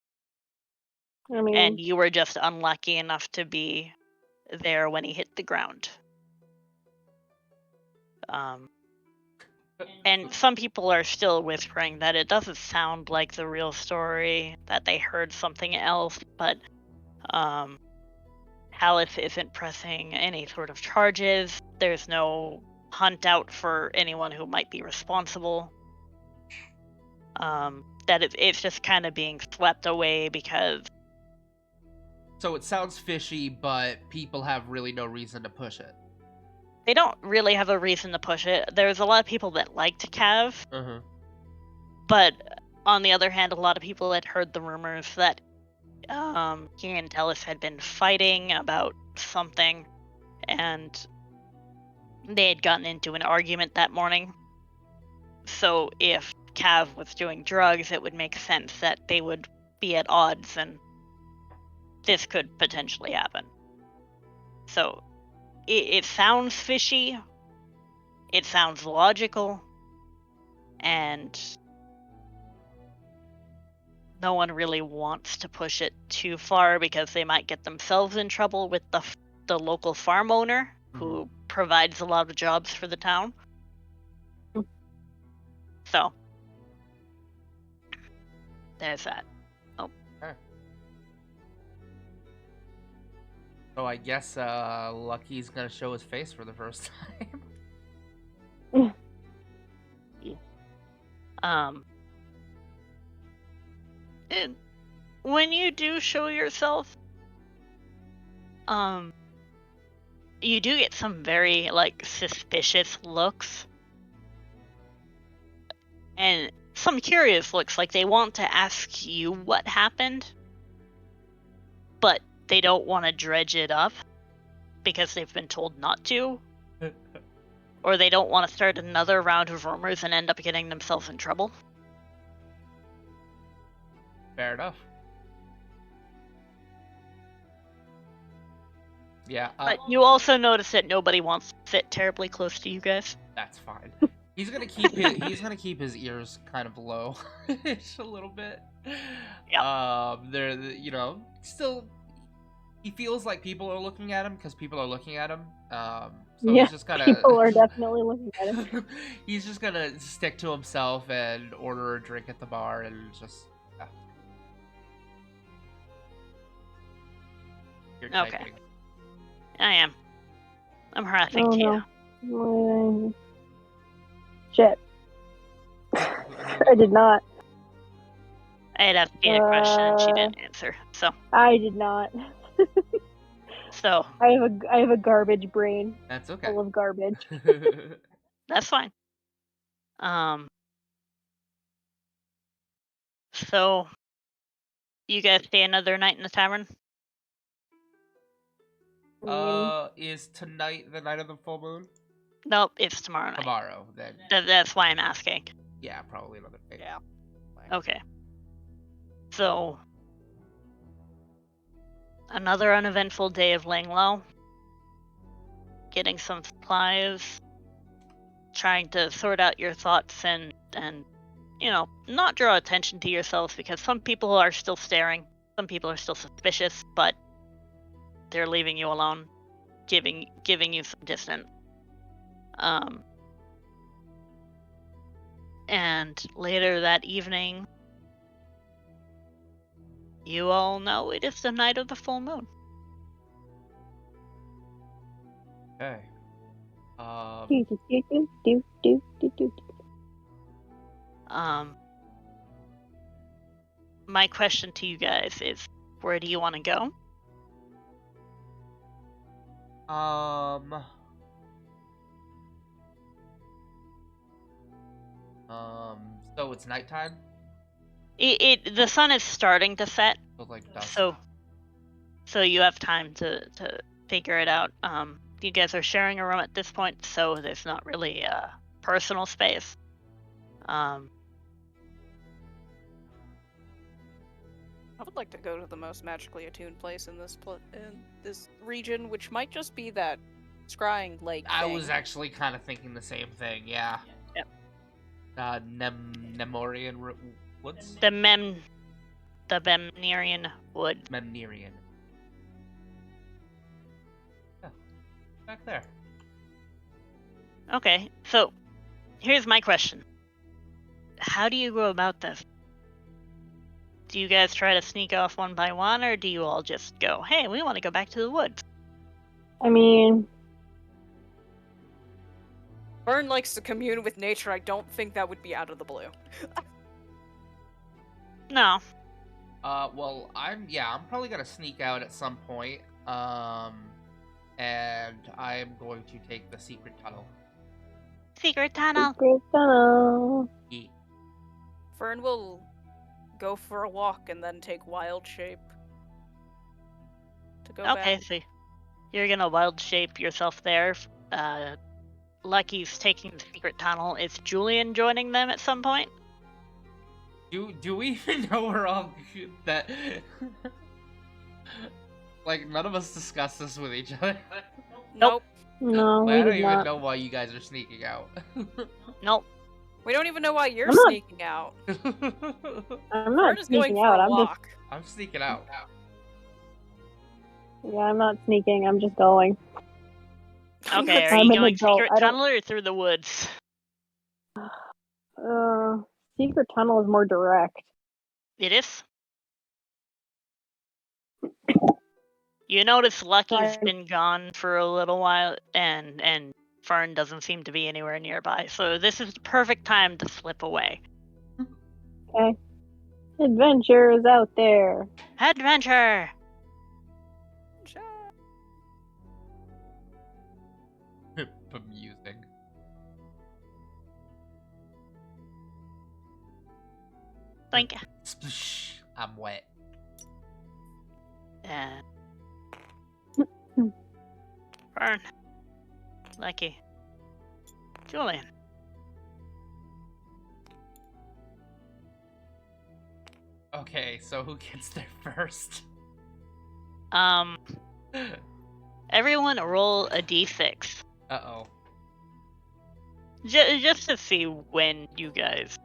I mean, And you were just unlucky enough to be there when he hit the ground. And some people are still whispering that it doesn't sound like the real story, that they heard something else, but Hallis isn't pressing any sort of charges. There's no hunt out for anyone who might be responsible. That it's just kind of being swept away because... So it sounds fishy, but people have really no reason to push it. They don't really have a reason to push it. There's a lot of people that liked Cav, but on the other hand, a lot of people had heard the rumors that he and Tellis had been fighting about something, and they had gotten into an argument that morning. So if Cav was doing drugs, it would make sense that they would be at odds, and this could potentially happen. So it sounds fishy, it sounds logical, and no one really wants to push it too far because they might get themselves in trouble with the local farm owner who provides a lot of jobs for the town. So there's that. So I guess Lucky's gonna show his face for the first time. And when you do show yourself, you do get some very, suspicious looks. And some curious looks, like they want to ask you what happened, but they don't want to dredge it up because they've been told not to. Or they don't want to start another round of rumors and end up getting themselves in trouble. Fair enough. Yeah. But you also notice that nobody wants to sit terribly close to you guys. That's fine. He's gonna keep his ears kind of low, just a little bit. Yeah. They're still. He feels like people are looking at him because people are looking at him. So yeah, he's just gonna. People are definitely looking at him. He's just gonna stick to himself and order a drink at the bar and just. You're okay. typing. I am. I'm harassing Oh, you. No. Shit. I did not. I had asked Tina a question and she didn't answer. So I did not. So I have a garbage brain. That's okay. Full of garbage. that's fine. So you guys stay another night in the tavern? Is tonight the night of the full moon? Nope, it's tomorrow night. Tomorrow, then. That's why I'm asking. Yeah, probably another day. Yeah. Okay. So, another uneventful day of laying low. Getting some supplies. Trying to sort out your thoughts and not draw attention to yourselves because some people are still staring. Some people are still suspicious, but they're leaving you alone, giving you some distance. And later that evening, you all know it is the night of the full moon. Okay. My question to you guys is, where do you want to go? So it's nighttime? The sun is starting to set. So like dusk. So you have time to figure it out. You guys are sharing a room at this point, so there's not really personal space. I would like to go to the most magically attuned place in this region, which might just be that scrying lake I thing. was actually kind of thinking the same thing, yeah. Yep. Nemorian woods? The Memnerian wood. Memnerian. back there. Okay, so here's my question. How do you go about this? Do you guys try to sneak off one by one, or do you all just go, hey, we want to go back to the woods? I mean, Fern likes to commune with nature. I don't think that would be out of the blue. No. Well, I'm probably gonna sneak out at some point. And I'm going to take the secret tunnel. Secret tunnel. secret tunnel. Yeet. Fern will go for a walk and then take wild shape to go Okay, back. so you're gonna wild shape yourself there. Lucky's taking the secret tunnel. Is Julian joining them at some point? Do we even know we're all that? Like, none of us discussed this with each other. Nope. No, Like, we I don't did even not. know why you guys are sneaking out. Nope. We don't even know why you're I'm not- sneaking out. I'm Fern not is going sneaking for out. a I'm just walk. I'm sneaking out. yeah, I'm not sneaking. I'm just going. Okay, are I'm you an going adult. secret I don't- tunnel or through the woods? Secret tunnel is more direct. It is. You notice Lucky's Sorry. been gone for a little while, and Fern doesn't seem to be anywhere nearby. So this is the perfect time to slip away. Okay. Adventure is out there. Adventure. Bemusing. Think. Splish. I'm wet. Fern. Lucky. Julian. Okay, so who gets there first? Everyone roll a d6. Uh-oh. Just to see when you guys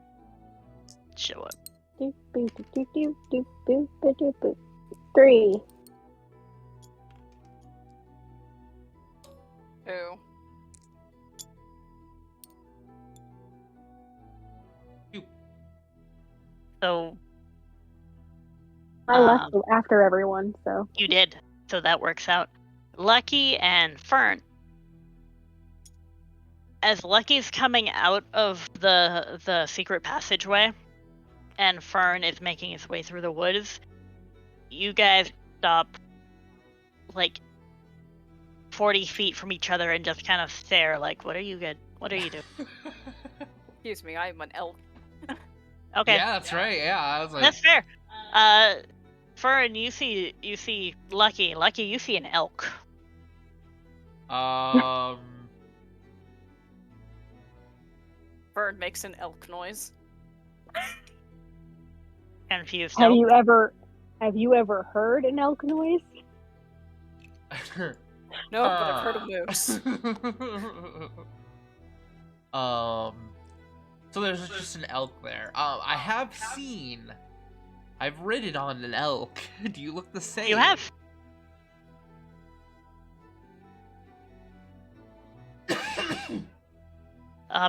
show up. Doop, boop, doop, doop, doop, doop, boop, doop, boop. 3. Ooh. So I left after everyone, so you did. So that works out. Lucky and Fern. As Lucky's coming out of the secret passageway, and Fern is making his way through the woods, you guys stop like 40 feet from each other and just kind of stare like, what are you doing? Excuse me, I'm an elk. Okay. Yeah, that's right. Yeah, I was like, That's fair. Fern, you see Lucky. Lucky, you see an elk. Fern makes an elk noise. Confused have elk. you ever heard an elk noise? No, but I've heard of moose. So there's just an elk there. I've ridden on an elk. Do you look the same? You have.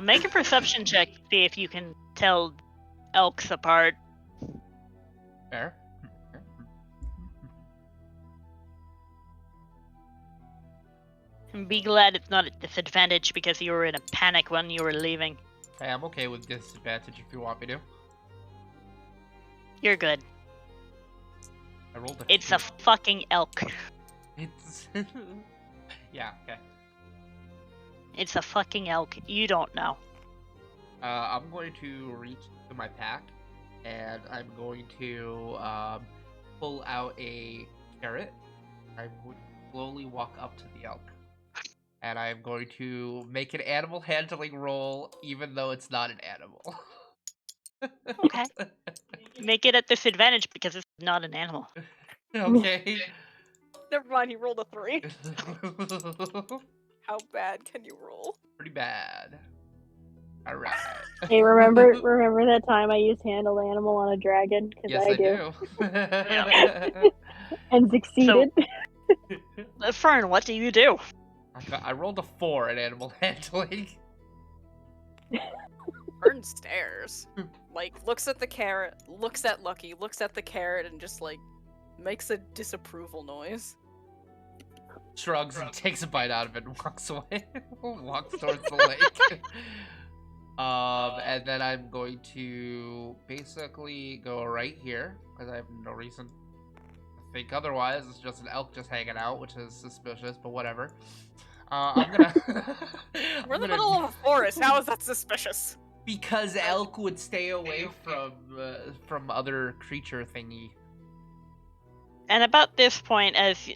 Make a perception check to see if you can tell elks apart. Fair. And be glad it's not a disadvantage because you were in a panic when you were leaving. Hey, I'm okay with disadvantage if you want me to. You're good. I rolled a It's 2. a fucking elk. It's... yeah, okay. It's a fucking elk. You don't know. I'm going to reach to my pack, and I'm going to pull out a carrot. I would slowly walk up to the elk. And I'm going to make an animal handling roll, even though it's not an animal. Okay. Make it at disadvantage because it's not an animal. Okay. Never mind, he rolled a 3. How bad can you roll? Pretty bad. Alright. Hey, remember that time I used handle animal on a dragon? Because Yes, I do. And succeeded. Fern, what do you do? I rolled a 4 in animal handling. Burn stares. Like, looks at the carrot, looks at Lucky, looks at the carrot, and just, like, makes a disapproval noise. Shrugs and takes a bite out of it and walks away. Walks towards the lake. And then I'm going to basically go right here, because I have no reason to think otherwise. It's just an elk just hanging out, which is suspicious, but whatever. I'm gonna... We're in the middle of a forest, how is that suspicious? Because elk would stay away from other creature thingy. And about this point, as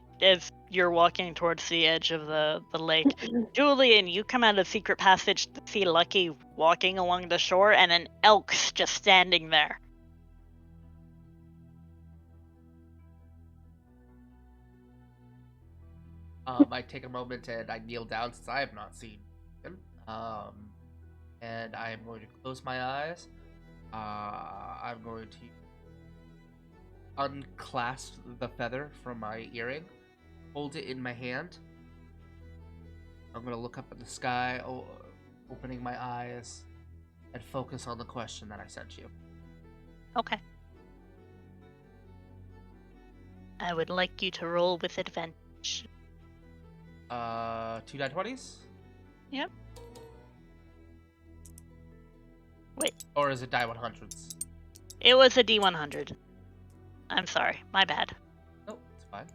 you're walking towards the edge of the lake, Julian, you come out of the secret passage to see Lucky walking along the shore, and an elk's just standing there. I take a moment and I kneel down since I have not seen him. And I am going to close my eyes. I'm going to unclasp the feather from my earring, hold it in my hand. I'm going to look up at the sky, opening my eyes, and focus on the question that I sent you. Okay. I would like you to roll with advantage. 2 die 20s? Yep. Wait. Or is it die 100s? It was a D100. I'm sorry, my bad. No, it's fine.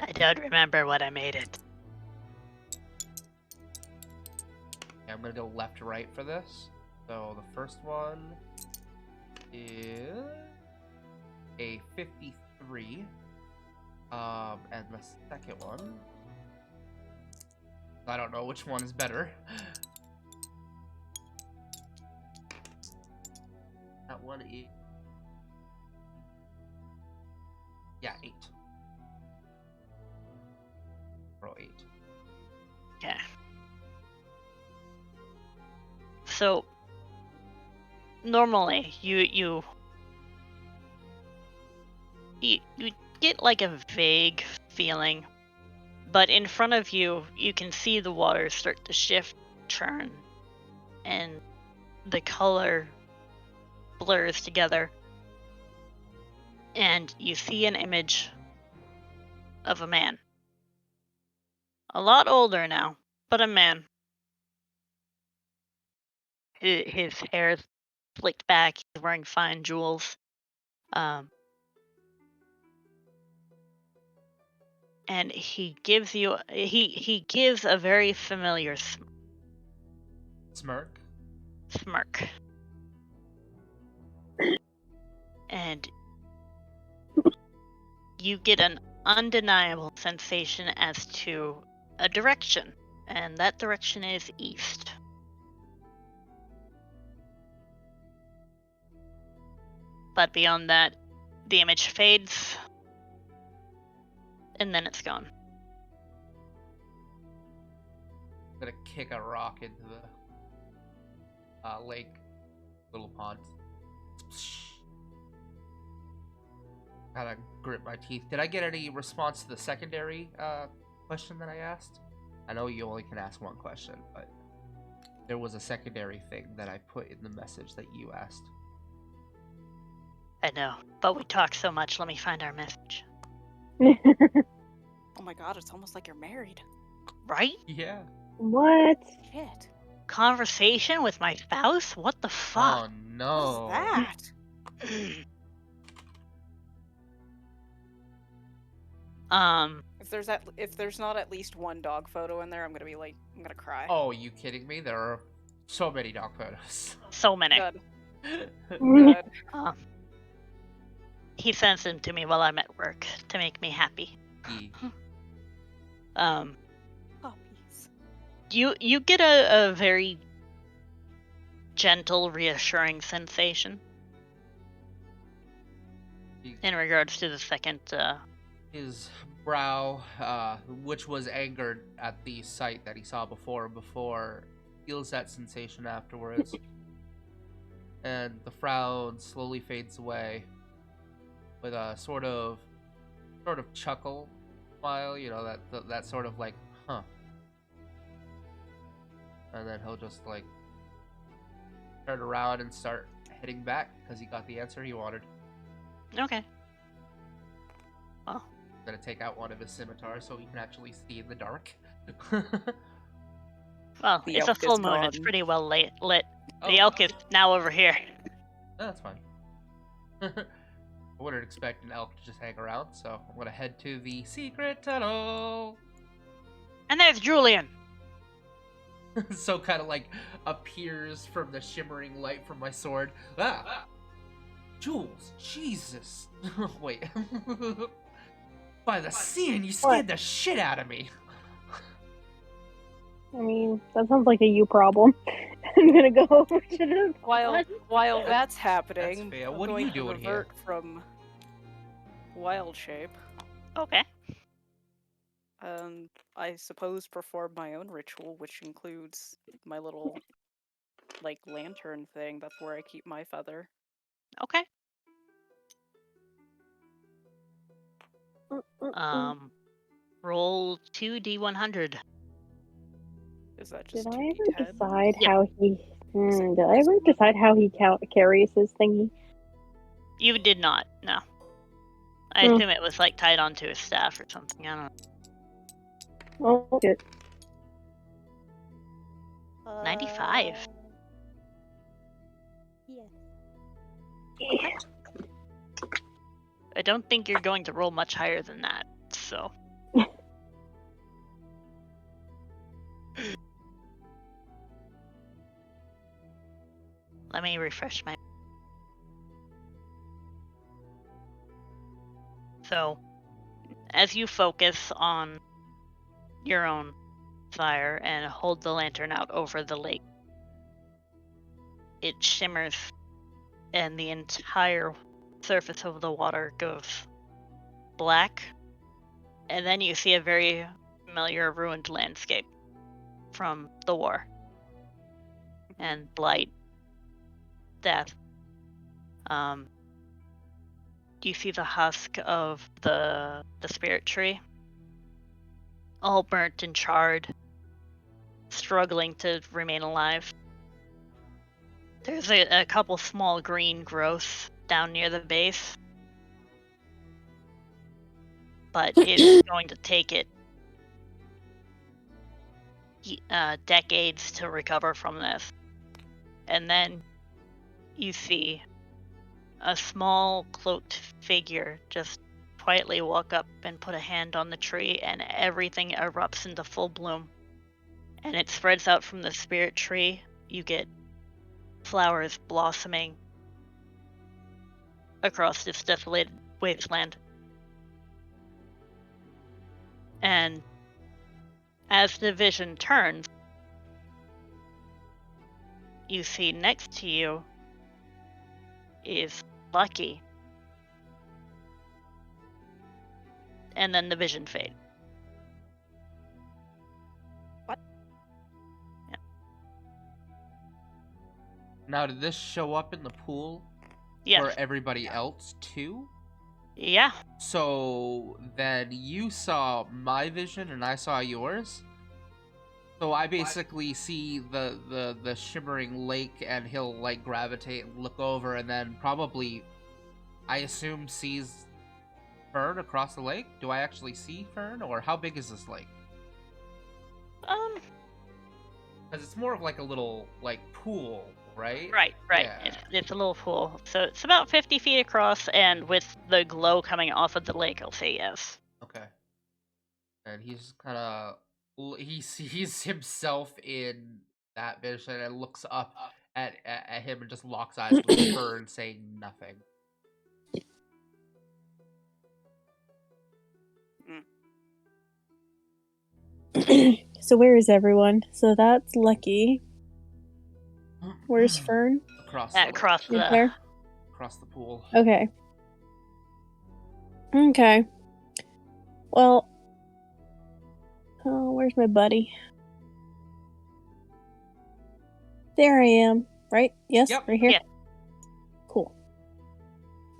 I don't remember what I made it. Okay, I'm gonna go left to right for this. So the first one is a 53. And the second one, I don't know which one is better. That one is, yeah, 8. Roll 8. Okay. So normally you get like a vague feeling, but in front of you can see the water start to shift, turn, and the color blurs together, and you see an image of a man. A lot older now, but a man. His hair is slicked back, he's wearing fine jewels. And he gives you he gives a very familiar Smirk. smirk. And you get an undeniable sensation as to a direction, and that direction is east. But beyond that, the image fades, and then it's gone. I'm gonna kick a rock into the lake, little pond. Kind of grit my teeth. Did I get any response to the secondary question that I asked? I know you only can ask one question, but there was a secondary thing that I put in the message that you asked. I know, but we talk so much. Let me find our message. Oh my god, it's almost like you're married. Right? Yeah. What? Shit. Conversation with my spouse? What the fuck? Oh no. What's that? If there's not at least one dog photo in there, I'm gonna cry. Oh, you kidding me? There are so many dog photos. So many. Good. Good. He sends them to me while I'm at work to make me happy. Puppies. You get a very gentle, reassuring sensation in regards to the second. His brow, which was angered at the sight that he saw before, feels that sensation afterwards, and the frown slowly fades away with a sort of chuckle smile, that sort of like, huh. And then he'll just like turn around and start heading back because he got the answer he wanted. Okay. Well, Gonna take out one of his scimitars so he can actually see in the dark. well, The it's a elk is full moon. It's gone. pretty well lit. Oh, The elk is now over here. That's fine. I wouldn't expect an elk to just hang around, so I'm gonna head to the secret tunnel. And there's Julian. So kind of like appears from the shimmering light from my sword. Ah! Jules, Jesus. Wait. By the sea, and you scared the shit out of me. I mean, that sounds like a you problem. I'm gonna go over to the While that's happening, fair. I'm What are going you to doing here? revert from wild shape, Okay. and I suppose perform my own ritual, which includes my little, like, lantern thing. That's where I keep my feather. Okay. Roll 2d100. Is that Did just I ever 2d10? decide Yeah. how he? Did I ever decide how he carries his thingy? You did not. No. I assume it was like tied onto his staff or something. I don't know. Oh, good. 95. Yeah. I don't think you're going to roll much higher than that. So. Let me refresh my. So, as you focus on your own fire and hold the lantern out over the lake, it shimmers and the entire surface of the water goes black, and then you see a very familiar ruined landscape from the war and blight, death. You see the husk of the spirit tree, all burnt and charred, struggling to remain alive. There's a couple small green growths down near the base, but it's going to take it decades to recover from this. And then you see a small cloaked figure just quietly walk up and put a hand on the tree, and everything erupts into full bloom. And it spreads out from the spirit tree. You get flowers blossoming across this desolated wasteland. And as the vision turns, you see next to you is Lucky. And then the vision fades. What? Yeah. Now, did this show up in the pool Yes. for everybody else too? Yeah. So then you saw my vision and I saw yours. So I basically see the shimmering lake, and he'll like gravitate and look over, and then probably, I assume, sees Fern across the lake. Do I actually see Fern, or how big is this lake? Because it's more of like a little like pool, right? Right. Yeah. It's a little pool. So it's about 50 feet across, and with the glow coming off of the lake, I'll say yes. Okay. And he's kind of, he sees himself in that vision and looks up at him and just locks eyes with Fern, saying nothing. So where is everyone? So that's Lucky. Where's Fern? Across the lake. Across the. There? Across the pool. Okay. Okay. Well, oh, where's my buddy? There I am. Right? Yes, Yep. right here. Yeah. Cool.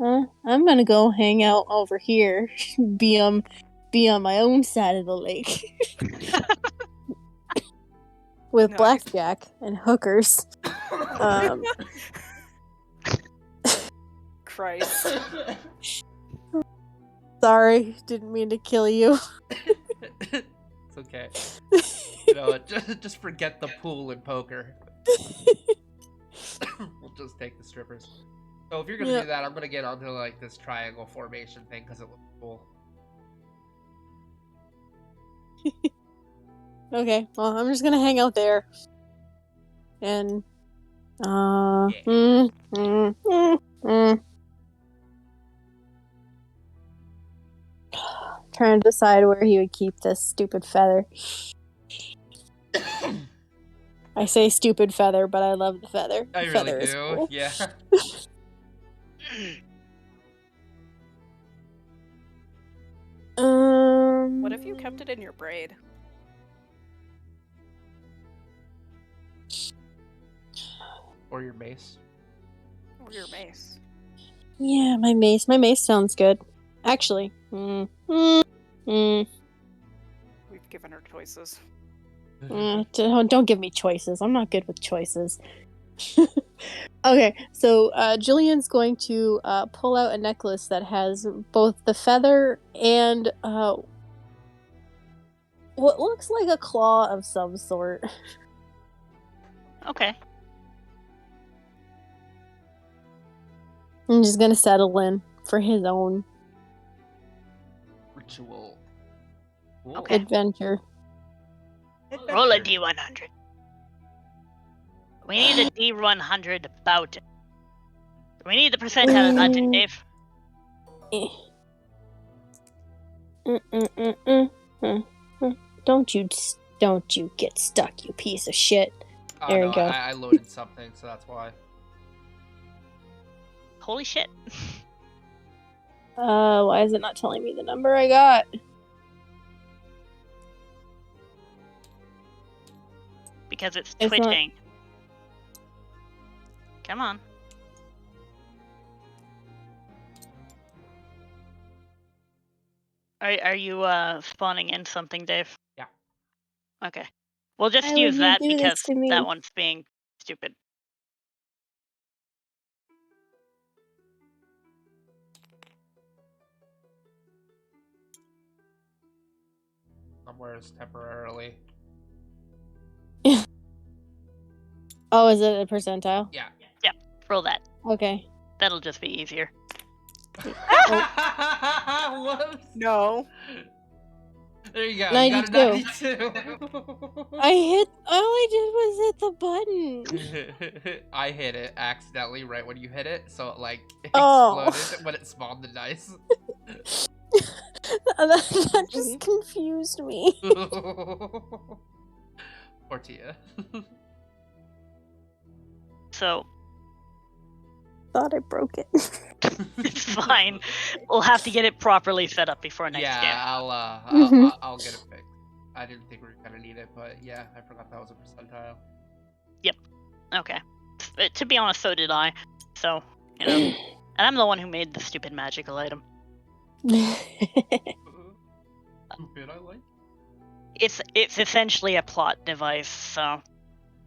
I'm gonna go hang out over here. Be be on my own side of the lake. With Nice. blackjack and hookers. Christ. Sorry, didn't mean to kill you. It's okay. You know, just forget the pool and poker. We'll just take the strippers. So if you're gonna do that, I'm gonna get onto like this triangle formation thing because it looks cool. Okay, well, I'm just gonna hang out there. And, trying to decide where he would keep this stupid feather. I say stupid feather, but I love the feather. I The really feather do. is cool. Yeah. What if you kept it in your braid? Or your mace. Or your mace? Yeah, my mace. My mace sounds good. Actually. We've given her choices. Don't give me choices. I'm not good with choices. Okay, so Jillian's going to pull out a necklace that has both the feather and what looks like a claw of some sort. Okay. I'm just gonna settle in for his own Ritual. Cool. Okay. adventure. Roll a D100. We need a D100 about it. We need the percentile, not it, Dave. Don't you get stuck, you piece of shit. Oh, There no, we go. I loaded something, so that's why. Holy shit. Why is it not telling me the number I got? Because it's It's not- twitching. Come on. Are you spawning in something, Dave? Yeah. Okay. We'll just Why would use you that do this because to me? that one's being stupid. Somewhere is temporarily. Oh, is it a percentile? Yeah. Roll that. Okay. That'll just be easier. Whoops. No. There you go. 92. You got a 92. All I did was hit the button. I hit it accidentally right when you hit it, so it like Oh. exploded when it spawned the dice. That just confused me. Tortilla. So, Thought I broke it. it's fine. We'll have to get it properly set up before next Yeah, game. I'll get it fixed. I didn't think we were gonna need it, but yeah, I forgot that was a percentile. Okay. To be honest, so did I. So, you know. And I'm the one who made the stupid magical item. Stupid, I like. It's essentially a plot device, so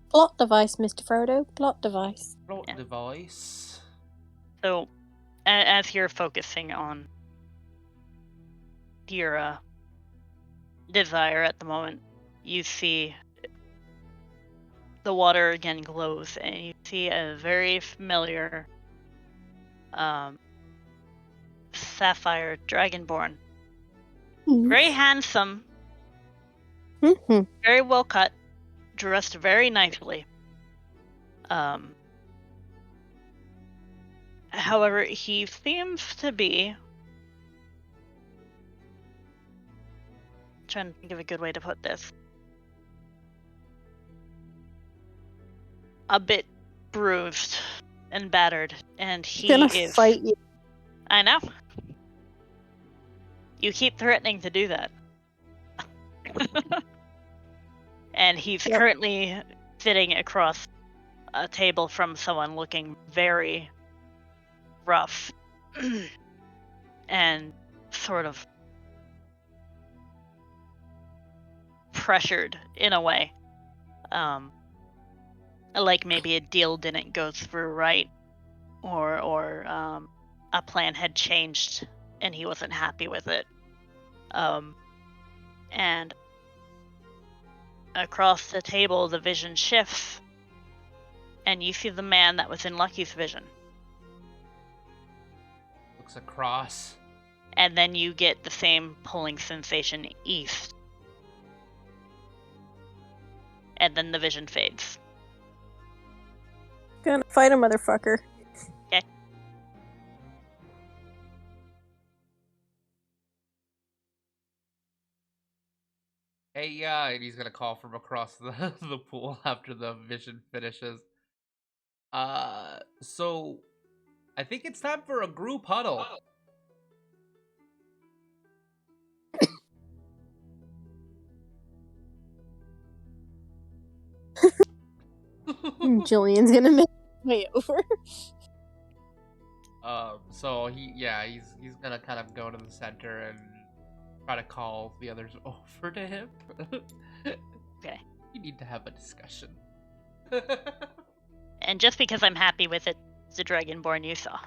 Plot device, Mr. Frodo. Plot device. Plot Yeah. device. so as you're focusing on your desire at the moment, you see the water again glows, and you see a very familiar Sapphire Dragonborn. Very handsome, Mhm. very well cut, dressed very nicely. However, he seems to be trying to think of a good way to put this. A bit bruised and battered, and he Gonna is. fight you. I know. You keep threatening to do that. And he's Yep. currently sitting across a table from someone looking very rough and sort of pressured in a way. Like maybe a deal didn't go through right, or a plan had changed and he wasn't happy with it. And across the table, the vision shifts, and you see the man that was in Lucky's vision. Looks across. And then you get the same pulling sensation east. And then the vision fades. Gonna fight a motherfucker. Okay. Hey, and he's gonna call from across the pool after the vision finishes. So I think it's time for a group huddle. Jillian's gonna make his way over. So he's gonna kind of go to the center and try to call the others over to him. Okay. We need to have a discussion. And just because I'm happy with it, it's the Dragonborn you saw.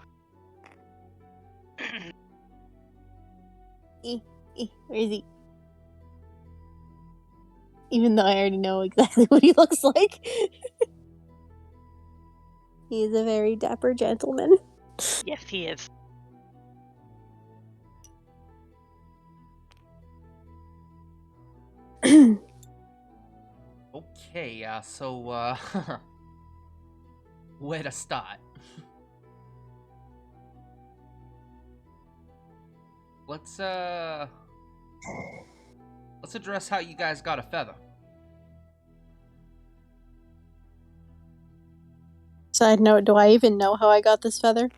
Where is he? Even though I already know exactly what he looks like. He is a very dapper gentleman. Yes, he is. Okay, so where to start? Let's address how you guys got a feather. Side note, do I even know how I got this feather?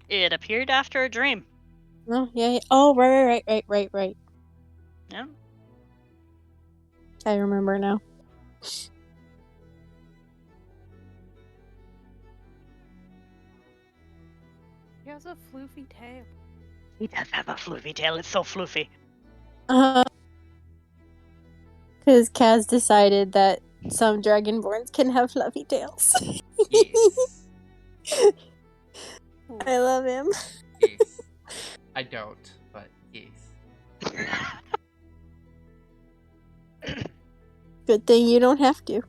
It appeared after a dream. Oh, yeah. Oh, right. Yeah. I remember now. He has a floofy tail. He does have a floofy tail. It's so floofy. Because Kaz decided that some Dragonborns can have fluffy tails. Yes. I love him. Yes. I don't, but yes. Good thing you don't have to.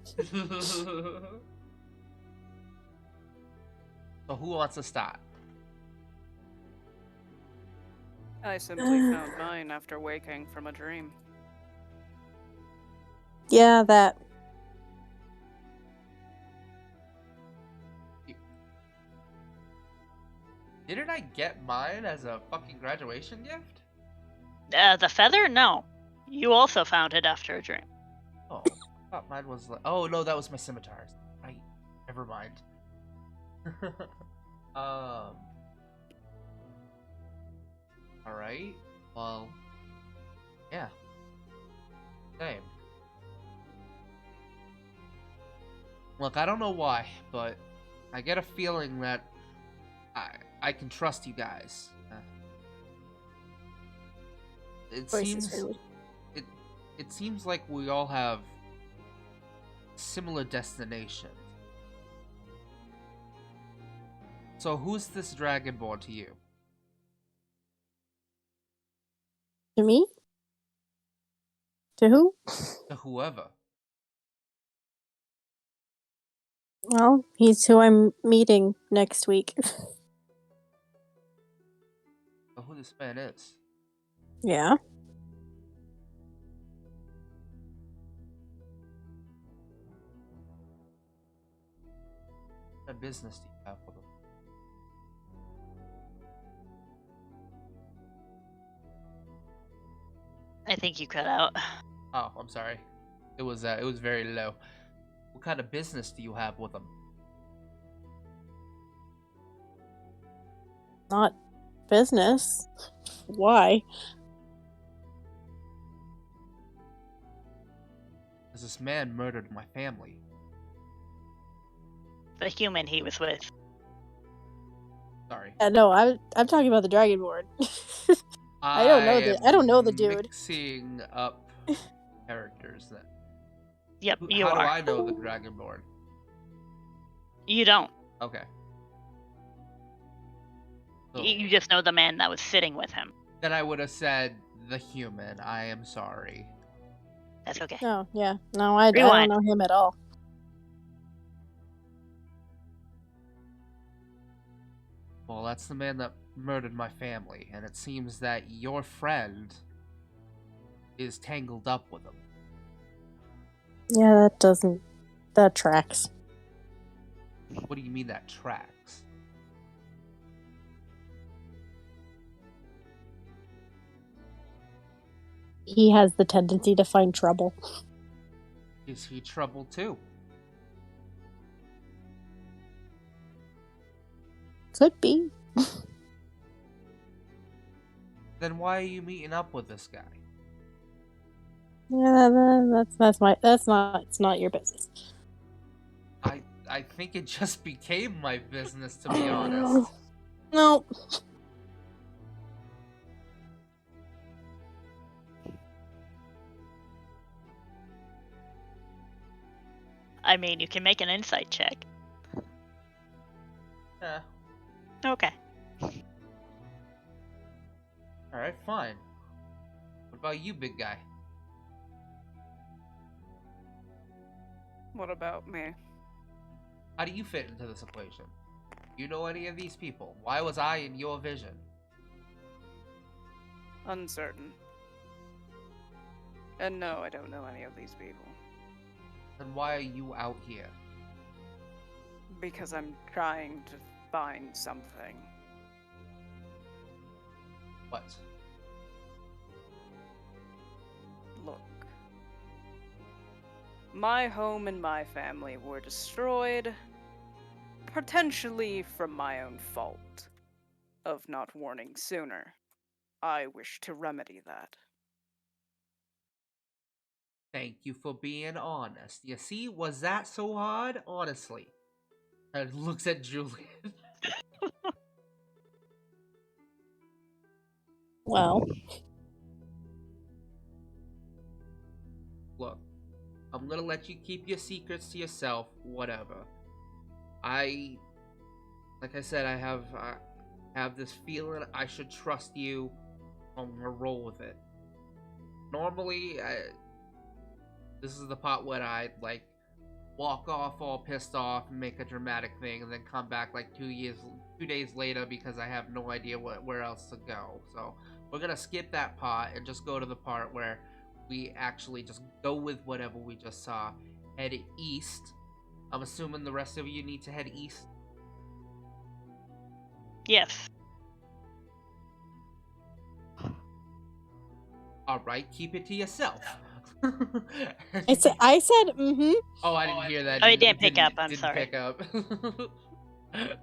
So who wants to start? I simply found mine after waking from a dream. Yeah, that. Didn't I get mine as a fucking graduation gift? The feather? No. You also found it after a dream. Oh, I thought mine was like... Oh, no, that was my scimitars. Right. Never mind. Alright. Well... Yeah. Same. Look, I don't know why, but I get a feeling that I can trust you guys. It seems like we all have similar destinations. So who's this Dragonborn to you? To me? To who? To whoever. Well, he's who I'm meeting next week. Know who this man is? Yeah. What business do you have with him? I think you cut out. Oh, I'm sorry. It was very low. What kind of business do you have with him? Not business. Why? Because this man murdered my family. The human he was with. Sorry. No, I'm talking about the Dragonborn. I don't know the dude. Mixing up characters then. Yep, you How do are. I know the Dragonborn? You don't. Okay. So, You just know the man that was sitting with him. then I would have said the human. I am sorry. That's okay. Oh, yeah. No, I don't Rewind. know him at all. Well, that's the man that murdered my family, and it seems that your friend is tangled up with him. Yeah, that tracks. What do you mean that tracks? He has the tendency to find trouble. Is he trouble too? Could be. Then why are you meeting up with this guy? Yeah, it's not your business. I think it just became my business, to be honest. No. I mean, you can make an insight check. Yeah. Okay. Alright, fine. What about you, big guy? What about me? How do you fit into this equation? You know any of these people? Why was I in your vision? Uncertain. And no, I don't know any of these people. Then why are you out here? Because I'm trying to find something. What? Look. My home and my family were destroyed, potentially from my own fault of not warning sooner. I wish to remedy that. Thank you for being honest. You see, was that so hard? Honestly. And looks at Julian. Well, Look, I'm gonna let you keep your secrets to yourself, whatever. Like I said, I have this feeling I should trust you. I'm gonna roll with it. Normally, this is the part where I like walk off all pissed off and make a dramatic thing, and then come back like 2 days later because I have no idea where else to go. So we're gonna skip that part and just go to the part where we actually just go with whatever we just saw. Head east. I'm assuming the rest of you need to head east. Yes. All right, keep it to yourself. I said, mm-hmm. Oh, I didn't hear that. Oh, you didn't pick up, I'm didn't sorry. Pick up.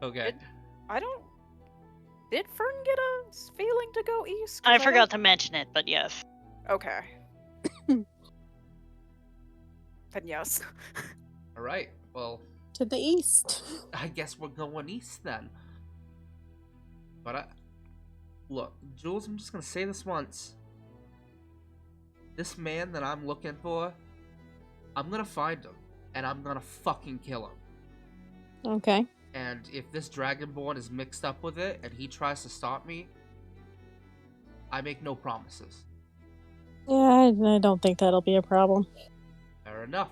Okay. Did Fern get a feeling to go east? 'Cause I don't- forgot to mention it, but yes. Okay. Then yes. All right. Well, To the east. I guess we're going east then. But look, Jules, I'm just gonna say this once. This man that I'm looking for, I'm gonna find him, and I'm gonna fucking kill him. Okay. And if this Dragonborn is mixed up with it, and he tries to stop me, I make no promises. Yeah, I don't think that'll be a problem. Fair enough.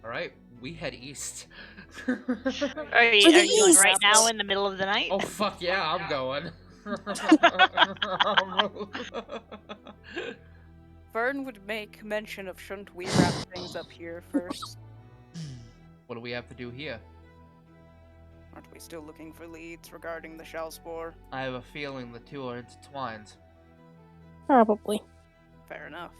Alright, we head east. Are To you the going east! right now in the middle of the night? Oh, fuck yeah, I'm going. Fern would make mention of shouldn't we wrap things up here first? What do we have to do here? Aren't we still looking for leads regarding the shell spore? I have a feeling the two are intertwined. Probably. Fair enough.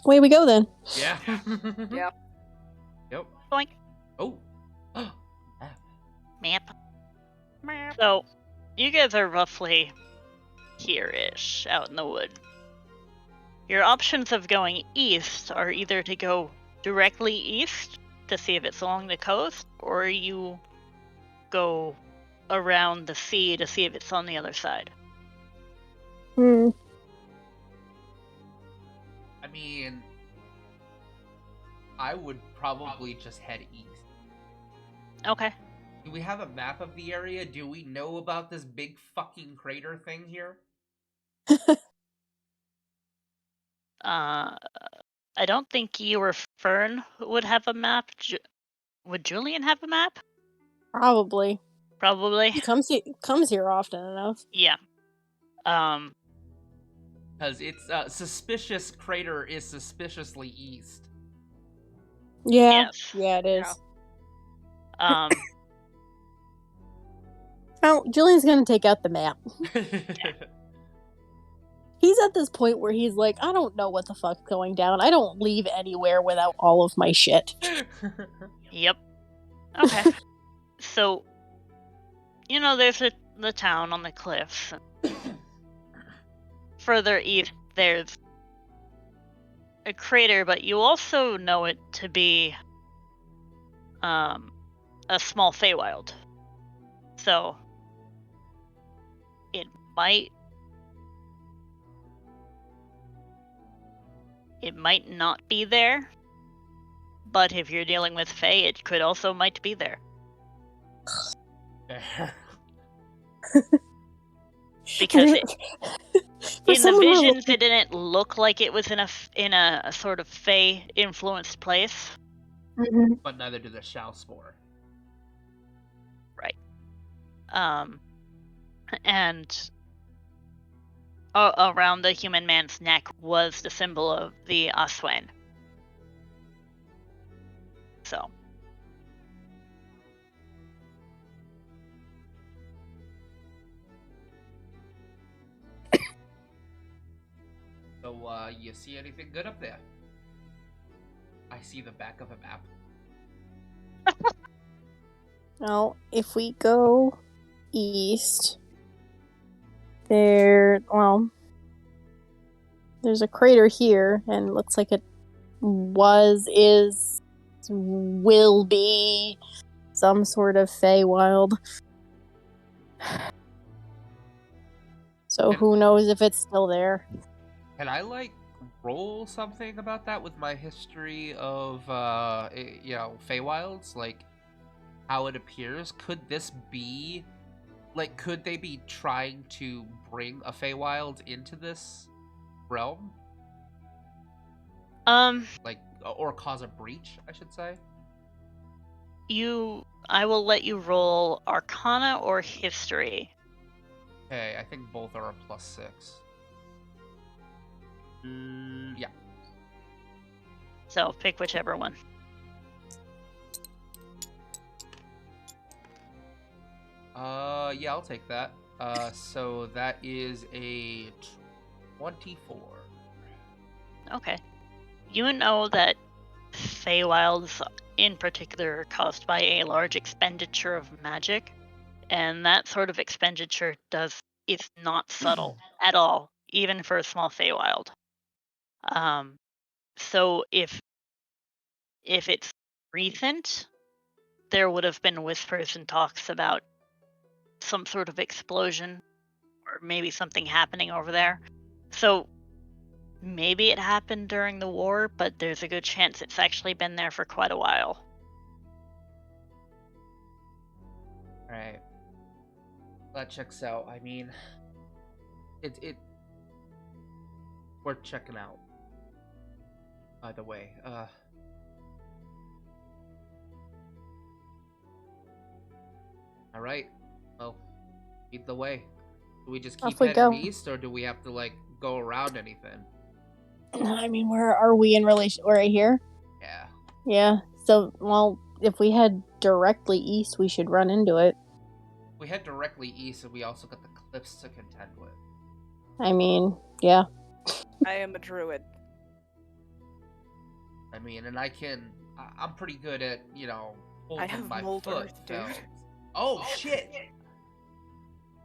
Away we go then. Yeah. Yeah. Yep. Boink. Oh. Map. So, you guys are roughly here-ish, out in the wood. Your options of going east are either to go directly east to see if it's along the coast, or you go around the sea to see if it's on the other side. Hmm. I mean, I would probably just head east. Okay. Do we have a map of the area? Do we know about this big fucking crater thing here? I don't think you or Fern would have a map. Would Julian have a map? Probably. Probably. He comes here often enough. Yeah. Because it's suspicious crater is suspiciously east. Yeah. Yes. Yeah, it is. Um. Oh, Julian's gonna take out the map. He's at this point where he's like, I don't know what the fuck's going down. I don't leave anywhere without all of my shit. Yep. Okay. So, there's the town on the cliffs. Further east, there's a crater, but you also know it to be a small Feywild. So, it might not be there, but if you're dealing with Fey, it could also might be there. Because in the visions, it didn't look like it was in a sort of Fey influenced place. Mm-hmm. But neither did the Shallspore. Right. And around the human man's neck was the symbol of the Aswain. So. So, you see anything good up there? I see the back of a map. Well, if we go east, there's a crater here, and it looks like it will be some sort of Feywild. So who knows if it's still there. Can I, roll something about that with my history of, Feywilds? Like, how it appears? Could this be... could they be trying to bring a Feywild into this realm? Or cause a breach, I should say? I will let you roll Arcana or History. Okay, I think both are a +6. Yeah. So pick whichever one. Yeah, I'll take that. So that is a 24. Okay. You know that Feywilds in particular are caused by a large expenditure of magic, and that sort of expenditure is not subtle at all, even for a small Feywild. So if it's recent, there would have been whispers and talks about some sort of explosion or maybe something happening over there. So maybe it happened during the war, but there's a good chance it's actually been there for quite a while. Alright. That checks out. I mean, it worth checking out. By the way, Alright. Well, lead the way. Do we just keep heading east, or do we have to, go around anything? I mean, where are we in relation? We're right here? Yeah. Yeah. So, if we head directly east, we should run into it. We head directly east, and we also got the cliffs to contend with. I mean, yeah. I am a druid. I mean, and I'm pretty good at, holding I have my mold foot. earth, dude. Oh, shit!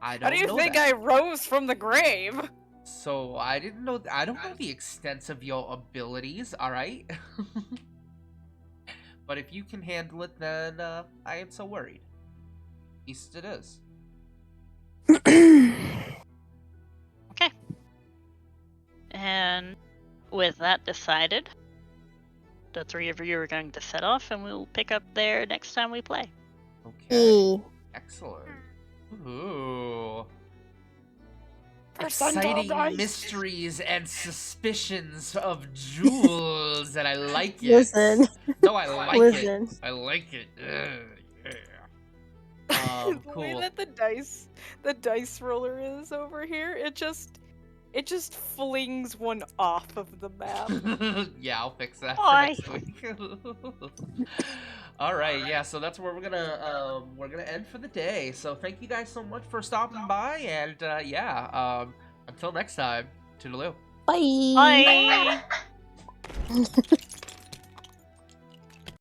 I don't know How do you think that. I rose from the grave? So I didn't know. I don't know the extent of your abilities. All right. But if you can handle it, then I am so worried. At least it is. Okay. And with that decided, the three of you are going to set off, and we'll pick up there next time we play. Okay. Excellent. Ooh. Exciting mysteries and suspicions of jewels, and I like it. Listen. No, I like Listen. it. I like it. Yeah. The way Cool. that the dice roller is over here, it just flings one off of the map. Yeah, I'll fix that Why? for next week. All right, yeah. So that's where we're gonna end for the day. So thank you guys so much for stopping by, and yeah. Until next time, toodaloo. Bye. Bye.